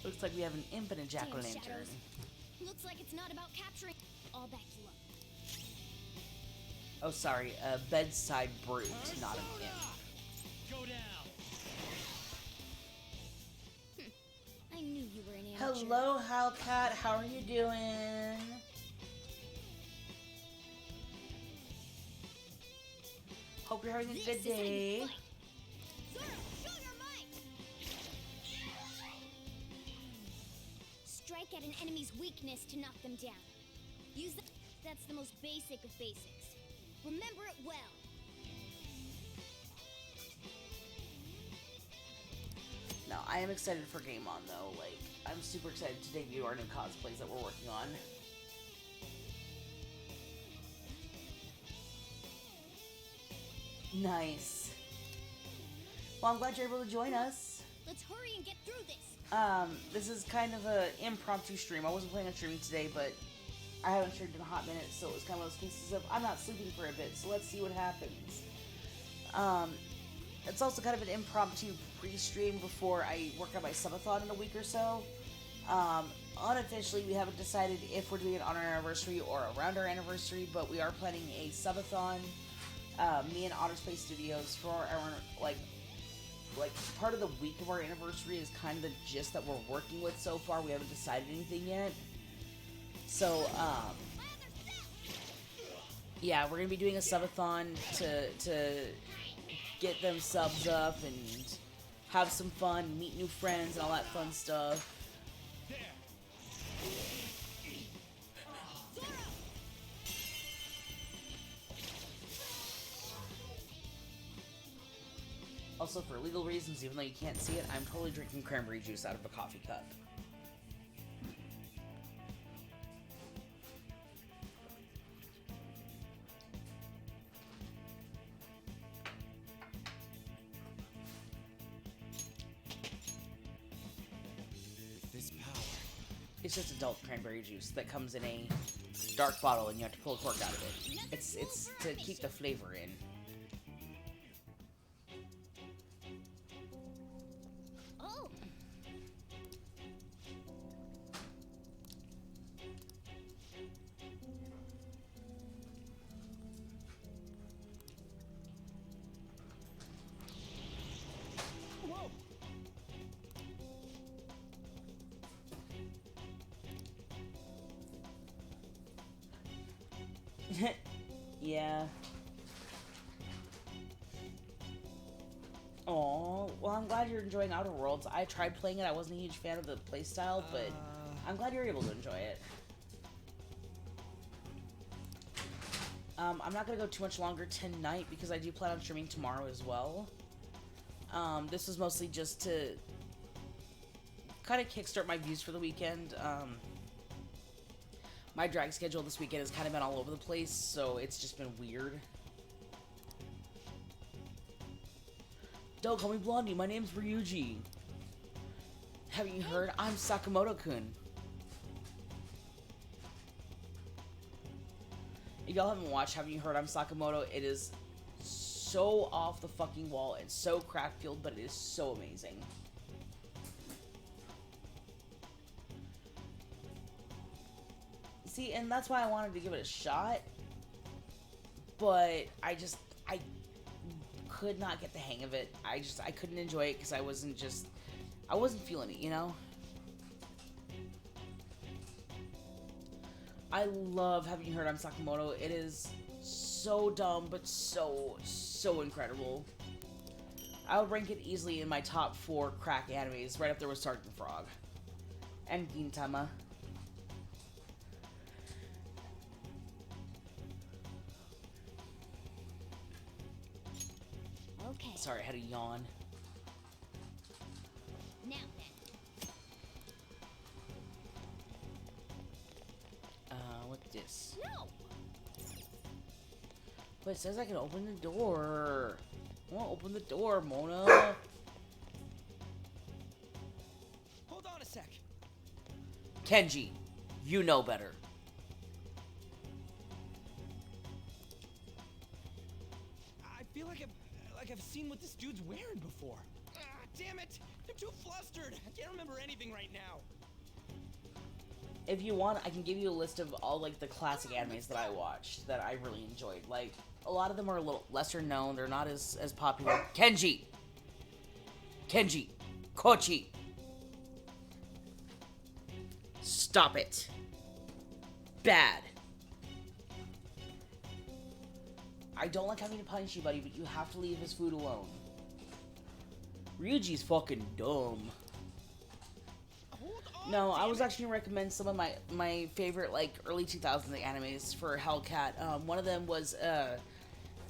Looks like we have an infinite Damn jack-o'-lantern. shadows. Looks like it's not about capturing. I'll back you up. Oh, sorry, a bedside brute, not an imp. Go down. I knew you were an amateur. Hello, Hellcat. How are you doing? Hope you're having a good day. Strike at an enemy's weakness to knock them down. Use that. That's the most basic of basics. Remember it well. No, I am excited for Game On though. Like, I'm super excited to debut our new cosplays that we're working on. Nice. Well, I'm glad you're able to join us. Let's hurry and get through this. This is kind of an impromptu stream. I wasn't planning on streaming today, but I haven't streamed in a hot minute, so it was kind of one of those cases of I'm not sleeping for a bit, so let's see what happens. It's also kind of an impromptu pre-stream before I work on my subathon in a week or so. Unofficially, we haven't decided if we're doing it on our anniversary or around our anniversary, but we are planning a subathon. Me and Otter Space Studios for our like part of the week of our anniversary is kind of the gist that we're working with so far. We haven't decided anything yet. So, yeah, we're gonna be doing a subathon to get them subs up and have some fun, meet new friends, and all that fun stuff. Also, for legal reasons, even though you can't see it, I'm totally drinking cranberry juice out of a coffee cup. This power. It's just adult cranberry juice that comes in a dark bottle and you have to pull a cork out of it. It's to keep the flavor in. Oh. Whoa. Yeah. Oh, well, I'm glad you're enjoying Outer Worlds. I tried playing it. I wasn't a huge fan of the playstyle, but I'm glad you're able to enjoy it. I'm not going to go too much longer tonight because I do plan on streaming tomorrow as well. This was mostly just to kind of kickstart my views for the weekend. My drag schedule this weekend has kind of been all over the place, so it's just been weird. Don't call me Blondie, my name's Ryuji. Haven't you heard? I'm Sakamoto-kun. If y'all haven't watched Haven't You Heard, I'm Sakamoto, it is so off the fucking wall and so crack-filled, but it is so amazing. See, and that's why I wanted to give it a shot, but I could not get the hang of it. I couldn't enjoy it because I wasn't feeling it, you know? I love Haven't You Heard, I'm Sakamoto. It is so dumb, but so incredible. I would rank it easily in my top 4 crack animes, right up there with Sergeant Frog. And Gintama. Okay. Sorry, I had a yawn. gosh, no! But it says I can open the door. I want to open the door, Mona. Hold on a sec. Kenji, you know better. I feel like I've seen what this dude's wearing before. Ah, damn it! I'm too flustered. I can't remember anything right now. If you want, I can give you a list of all like the classic animes that I watched that I really enjoyed. Like a lot of them are a little lesser known. They're not as popular. Kenji, Kochi. Stop it. Bad. I don't like having to punish you, buddy, but you have to leave his food alone. Ryuji's fucking dumb. No, I was actually gonna recommend some of my favorite like early 2000s animes for Hellcat. One of them was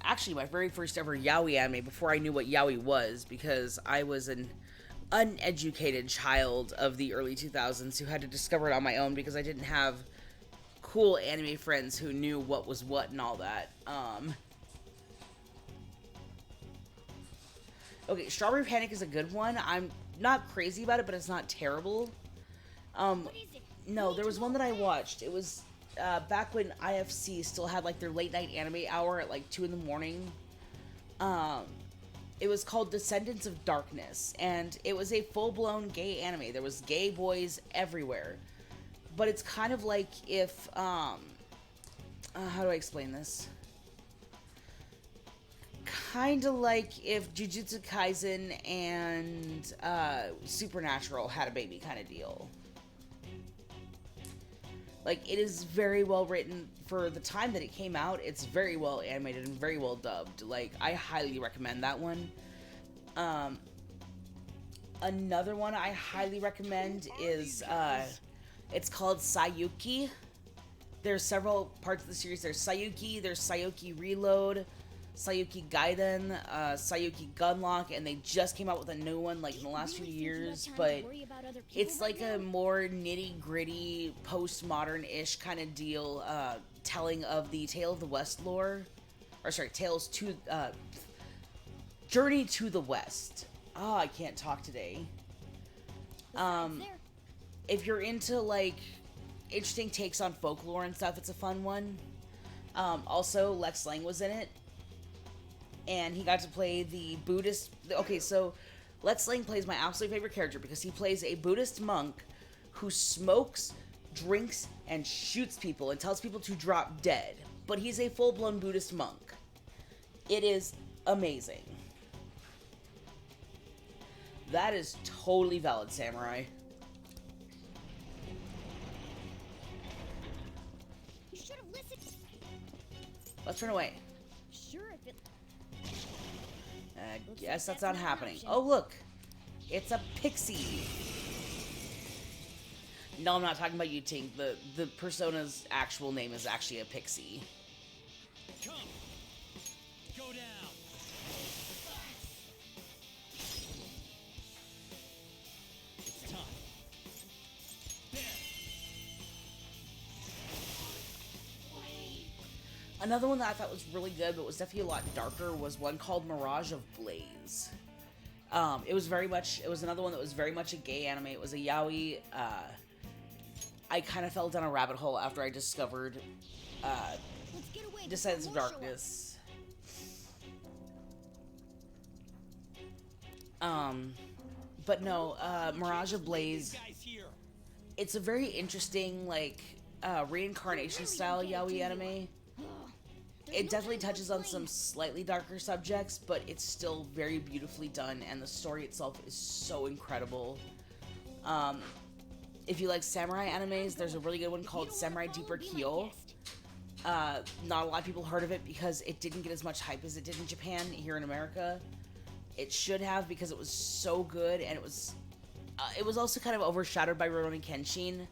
actually my very first ever yaoi anime before I knew what yaoi was, because I was an uneducated child of the early 2000s who had to discover it on my own because I didn't have cool anime friends who knew what was what and all that. Okay, Strawberry Panic is a good one. I'm not crazy about it, but it's not terrible. No, there was one that I watched. It was back when IFC still had like their late night anime hour at like 2 in the morning. It was called Descendants of Darkness, and it was a full-blown gay anime. There was gay boys everywhere. But it's kind of like if, how do I explain this? Kind of like if Jujutsu Kaisen and Supernatural had a baby kind of deal. Like, it is very well written for the time that it came out. It's very well animated and very well dubbed. Like, I highly recommend that one. Another one I highly recommend is, it's called Sayuki. There's several parts of the series. There's Sayuki, there's Sayuki Reload, Sayuki Gaiden, Sayuki Gunlock, and they just came out with a new one like in the last few years, but it's like a more nitty-gritty, postmodern-ish kind of deal, telling of the Tale of the West lore, or sorry, Journey to the West. Oh, I can't talk today. If you're into like interesting takes on folklore and stuff, it's a fun one. Also, Lex Lang was in it, and he got to play the Buddhist. Okay, so Lex Lang plays my absolute favorite character because he plays a Buddhist monk who smokes, drinks, and shoots people and tells people to drop dead. But he's a full-blown Buddhist monk. It is amazing. That is totally valid, Samurai. You should have listened. Let's run away. Sure, if it. Guess that's not happening. Oh, look. It's a pixie. No, I'm not talking about you, Tink. The persona's actual name is actually a pixie. Come. Go down. It's time. There. Another one that I thought was really good, but was definitely a lot darker, was one called Mirage of Blaze. It was another one that was very much a gay anime. It was a yaoi. I kind of fell down a rabbit hole after I discovered Descendants of Darkness. But no, Mirage of Blaze. It's a very interesting, like, reincarnation style yaoi anime. It definitely touches on some slightly darker subjects, but it's still very beautifully done, and the story itself is so incredible. If you like samurai animes, there's a really good one called Samurai Deeper Kyo. Not a lot of people heard of it because it didn't get as much hype as it did in Japan here in America. It should have, because it was so good, and it was also kind of overshadowed by Rurouni Kenshin,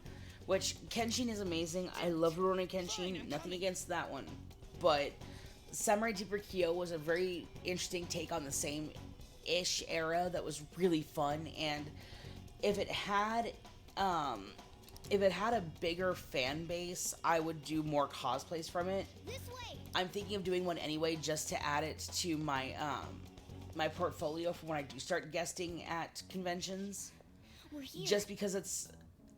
which Kenshin is amazing. I love Rurouni Kenshin, nothing against that one. But Samurai Deeper Kyo was a very interesting take on the same-ish era that was really fun, and if it had if it had a bigger fan base, I would do more cosplays from it. This way. I'm thinking of doing one anyway, just to add it to my my portfolio for when I do start guesting at conventions. We're here. Just because it's,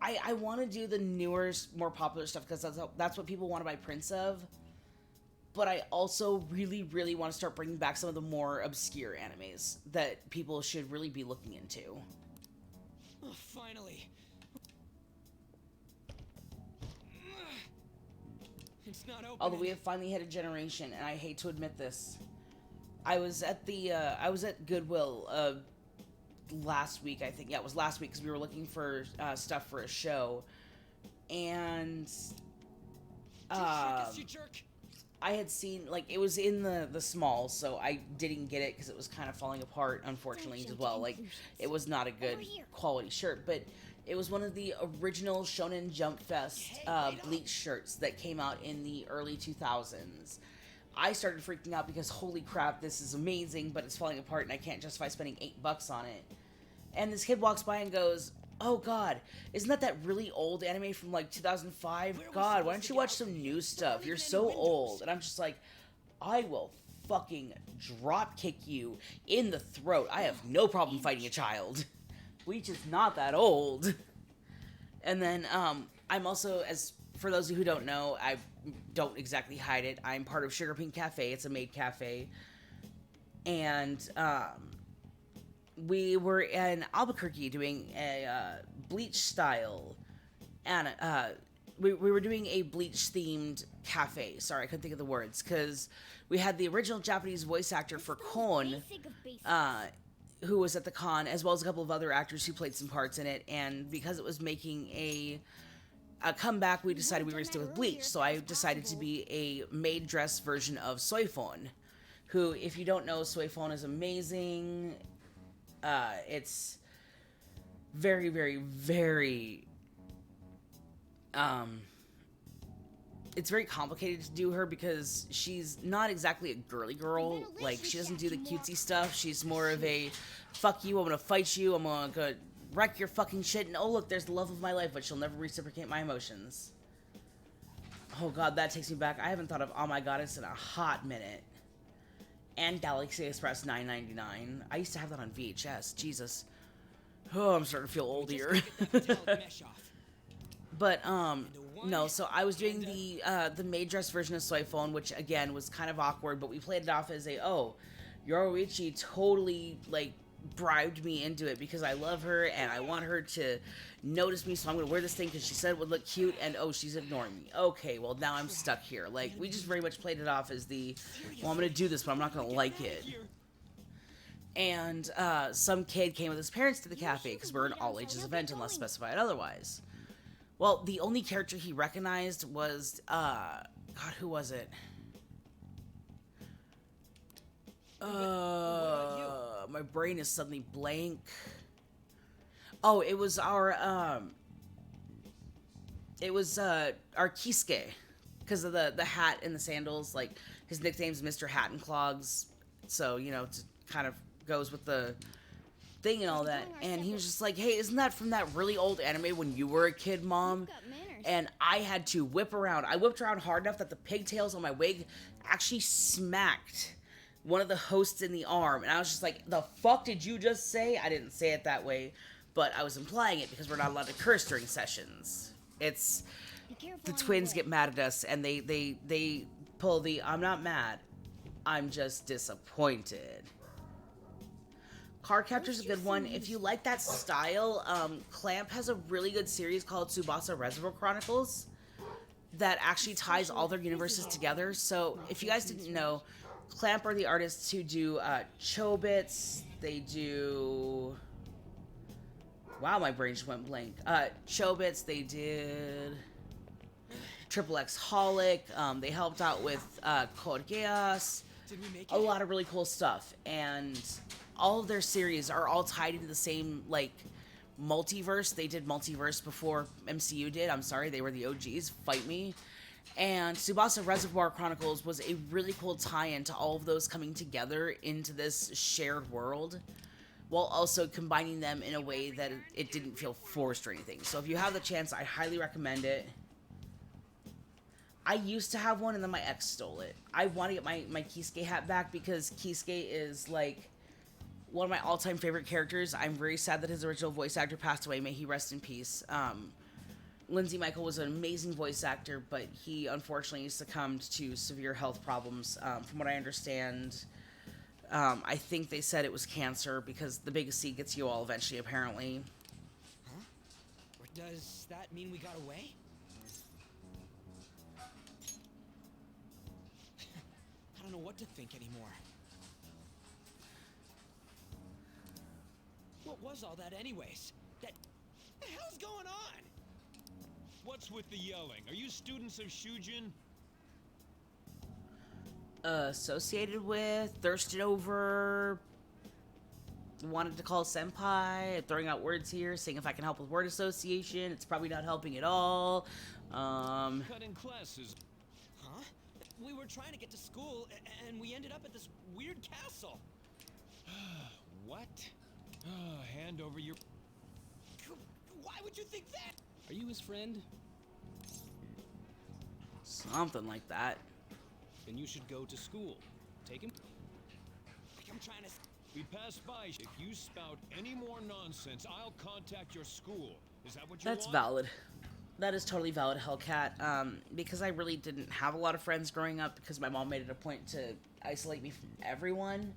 I want to do the newer, more popular stuff because that's what people want to buy prints of. But I also really, really want to start bringing back some of the more obscure animes that people should really be looking into. Oh, finally. It's not open. Although we have finally hit a generation, and I hate to admit this. I was at Goodwill last week, I think. Yeah, it was last week because we were looking for stuff for a show, and You jerk. I had seen, like, it was in the small, so I didn't get it because it was kind of falling apart, unfortunately, as well. Like, it was not a good quality shirt, but it was one of the original Shonen Jump Fest Bleach shirts that came out in the early 2000s. I started freaking out because, holy crap, this is amazing, but it's falling apart and I can't justify spending $8 on it. And this kid walks by and goes, "Oh god, isn't that really old anime from like 2005? God, why don't you watch some new stuff? You're so old." And I'm just like, I will fucking drop kick you in the throat. I have no problem fighting a child. Bleach is not that old. And then I'm also, as for those who don't know, I don't exactly hide it, I'm part of Sugar Pink Cafe. It's a maid cafe. And we were in Albuquerque doing a Bleach style, and we were doing a Bleach themed cafe. Sorry, I couldn't think of the words, because we had the original Japanese voice actor for Kon, who was at the con, as well as a couple of other actors who played some parts in it. And because it was making a comeback, we decided we were going to stick with Bleach. So I decided to be a maid dress version of Soifon, who, if you don't know, Soifon is amazing. It's very, very, very, it's very complicated to do her because she's not exactly a girly girl. Like, she doesn't do the cutesy stuff. She's more of a, fuck you, I'm gonna fight you, I'm gonna go wreck your fucking shit, and oh look, there's the love of my life, but she'll never reciprocate my emotions. Oh god, that takes me back. I haven't thought of Oh My Goddess in a hot minute. And Galaxy Express 9.99. I used to have that on VHS. Jesus. Oh, I'm starting to feel old here. But, no, so I was doing the maid dress version of Soifon, which, again, was kind of awkward, but we played it off as a, oh, Yoruichi totally, like, bribed me into it because I love her and I want her to notice me, so I'm going to wear this thing because she said it would look cute, and oh, she's ignoring me. Okay, well, now I'm stuck here. Like, we just very much played it off as the, well, I'm going to do this, but I'm not going to like it. And some kid came with his parents to the cafe because we're an all-ages event unless specified otherwise. Well, the only character he recognized was, God, who was it? My brain is suddenly blank. Oh, it was our Kisuke, because of the hat and the sandals. Like, his nickname's Mr. Hat and Clogs, so, you know, it kind of goes with the thing and all that. And he was just like, hey, isn't that from that really old anime when you were a kid, Mom? And I had to whip around. I whipped around hard enough that the pigtails on my wig actually smacked one of the hosts in the arm. And I was just like, the fuck did you just say? I didn't say it that way, but I was implying it because we're not allowed to curse during sessions. It's, the twins get mad at us and they pull the, I'm not mad, I'm just disappointed. Cardcaptor's a good one. If you like that style, Clamp has a really good series called Tsubasa Reservoir Chronicles that actually ties all their universes together. So if you guys didn't know, Clamp are the artists who do Chobits. They do, wow, my brain just went blank. Chobits, they did Triple X Holic. They helped out with Code Geass. A lot of really cool stuff. And all of their series are all tied into the same, like, multiverse. They did multiverse before MCU did. I'm sorry, they were the OGs. Fight me. And Tsubasa Reservoir Chronicles was a really cool tie-in to all of those coming together into this shared world, while also combining them in a way that it didn't feel forced or anything. So if you have the chance, I highly recommend it. I used to have one and then my ex stole it. I want to get my Kisuke hat back because Kisuke is like one of my all-time favorite characters. I'm very sad that his original voice actor passed away. May he rest in peace. Lindsay Michael was an amazing voice actor, but he unfortunately succumbed to severe health problems. From what I understand, I think they said it was cancer because the biggest C gets you all eventually, apparently. Huh? Or does that mean we got away? I don't know what to think anymore. What was all that anyways? What the hell's going on? What's with the yelling? Are you students of Shujin? Associated with, thirsted over, wanted to call senpai, throwing out words here, seeing if I can help with word association. It's probably not helping at all. Cutting classes. Huh? We were trying to get to school, and we ended up at this weird castle. What? Hand over your... Why would you think that? Are you his friend? Something like that. Then you should go to school. Take him. I'm trying to... We passed by. If you spout any more nonsense, I'll contact your school. Is that what you That's want? valid. That is totally valid, Hellcat. Because I really didn't have a lot of friends growing up because my mom made it a point to isolate me from everyone.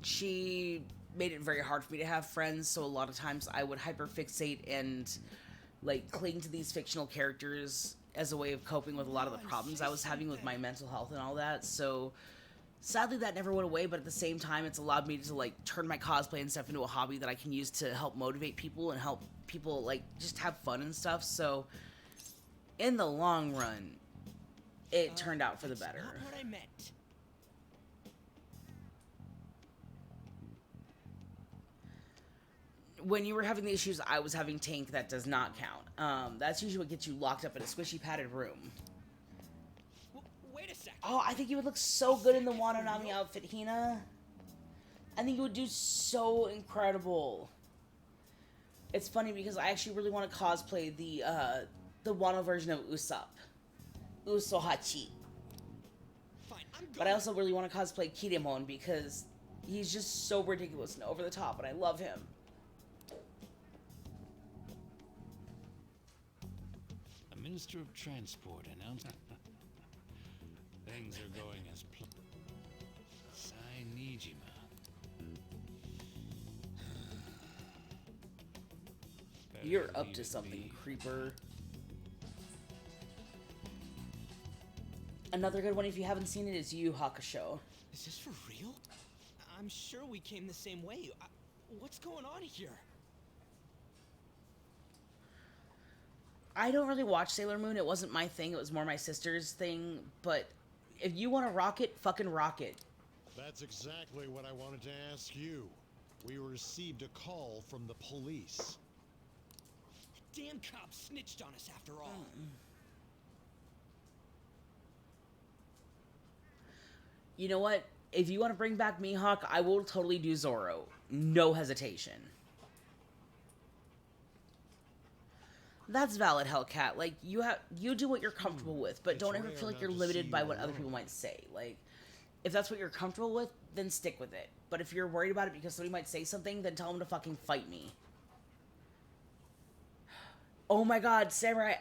She made it very hard for me to have friends, so a lot of times I would hyperfixate and like cling to these fictional characters as a way of coping with a lot of the problems I was having with my mental health and all that. So sadly that never went away, but at the same time it's allowed me to like turn my cosplay and stuff into a hobby that I can use to help motivate people and help people like just have fun and stuff. So in the long run it turned out for the better. Not what I meant. When you were having the issues I was having, Tank, that does not count. That's usually what gets you locked up in a squishy padded room. Wait a second. Oh, I think you would look so good in the Wanonami outfit, Hina. I think you would do so incredible. It's funny because I actually really want to cosplay the Wano version of Usopp. Usohachi. Fine, I'm going. But I also really want to cosplay Kinemon because he's just so ridiculous and over the top, and I love him. Minister of Transport announced things are going as planned. Sainijima. You're up to something, creeper. Another good one, if you haven't seen it, is Yu Yu Hakusho. Is this for real? I'm sure we came the same way. What's going on here? I don't really watch Sailor Moon. It wasn't my thing. It was more my sister's thing. But if you want to rock it, fucking rock it. That's exactly what I wanted to ask you. We received a call from the police. The damn cops snitched on us after all. You know what? If you want to bring back Mihawk, I will totally do Zoro. No hesitation. That's valid, Hellcat. Like, you do what you're comfortable with, but don't ever feel like you're limited by what other people might say. Like, if that's what you're comfortable with, then stick with it. But if you're worried about it because somebody might say something, then tell them to fucking fight me. Oh my god, Samurai.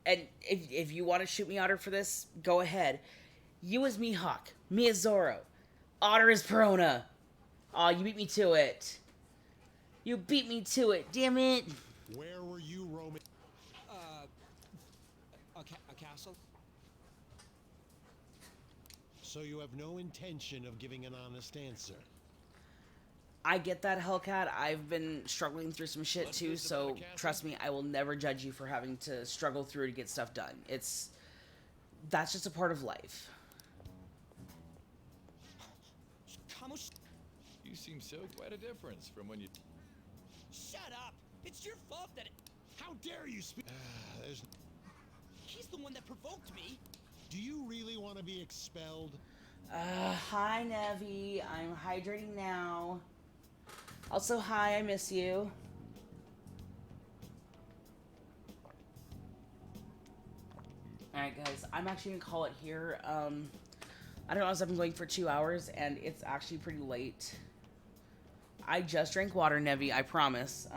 And if you want to shoot me, Otter, for this, go ahead. You as Mihawk, me as Zoro, Otter as Perona. Aw, you beat me to it. You beat me to it, damn it. Where were you roaming? A castle? So you have no intention of giving an honest answer? I get that, Hellcat. I've been struggling through some shit too, so trust me, I will never judge you for having to struggle through to get stuff done. That's just a part of life. You seem so quite a difference from when you... Shut up! It's your fault that it... How dare you speak? He's the one that provoked me. Do you really want to be expelled? Hi, Nevi. I'm hydrating now. Also, hi, I miss you. Alright, guys, I'm actually gonna call it here. I don't know, I've been going for 2 hours, and it's actually pretty late. I just drank water, Nevi, I promise.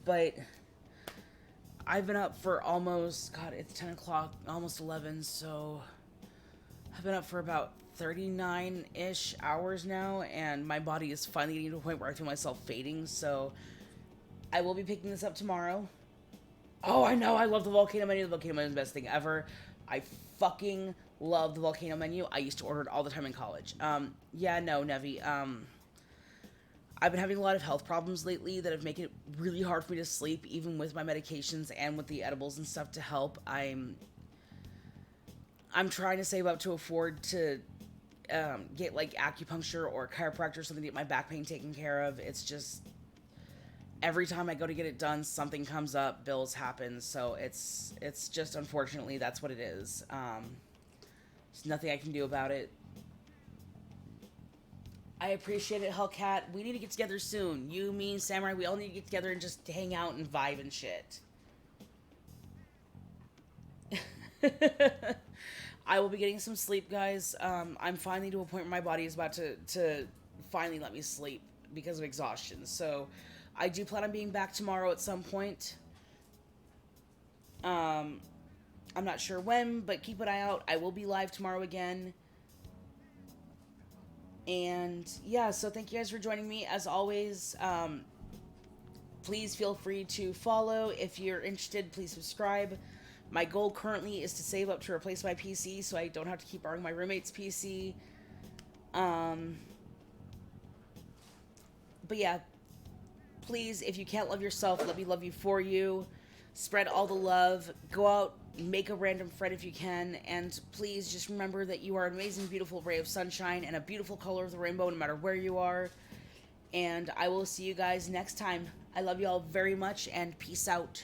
But I've been up for almost, God, it's 10 o'clock, almost 11, so I've been up for about 39-ish hours now, and my body is finally getting to a point where I feel myself fading, so I will be picking this up tomorrow. Oh, I know, I love the volcano menu. The volcano menu is the best thing ever. I fucking love the volcano menu. I used to order it all the time in college. Yeah, no, Nevi, I've been having a lot of health problems lately that have made it really hard for me to sleep, even with my medications and with the edibles and stuff to help. I'm trying to save up to afford to get like acupuncture or chiropractor or something to get my back pain taken care of. It's just every time I go to get it done, something comes up, bills happen. So it's just, unfortunately, that's what it is. There's nothing I can do about it. I appreciate it, Hellcat. We need to get together soon. You, me, Samurai, we all need to get together and just hang out and vibe and shit. I will be getting some sleep, guys. I'm finally to a point where my body is about to finally let me sleep because of exhaustion. So I do plan on being back tomorrow at some point. I'm not sure when, but keep an eye out. I will be live tomorrow again. And yeah, so thank you guys for joining me. As always, please feel free to follow. If you're interested, please subscribe. My goal currently is to save up to replace my PC so I don't have to keep borrowing my roommate's PC. But yeah, please, if you can't love yourself, let me love you for you. Spread all the love. Go out, make a random friend if you can, and please just remember that you are an amazing, beautiful ray of sunshine and a beautiful color of the rainbow no matter where you are. And I will see you guys next time. I love you all very much, and peace out.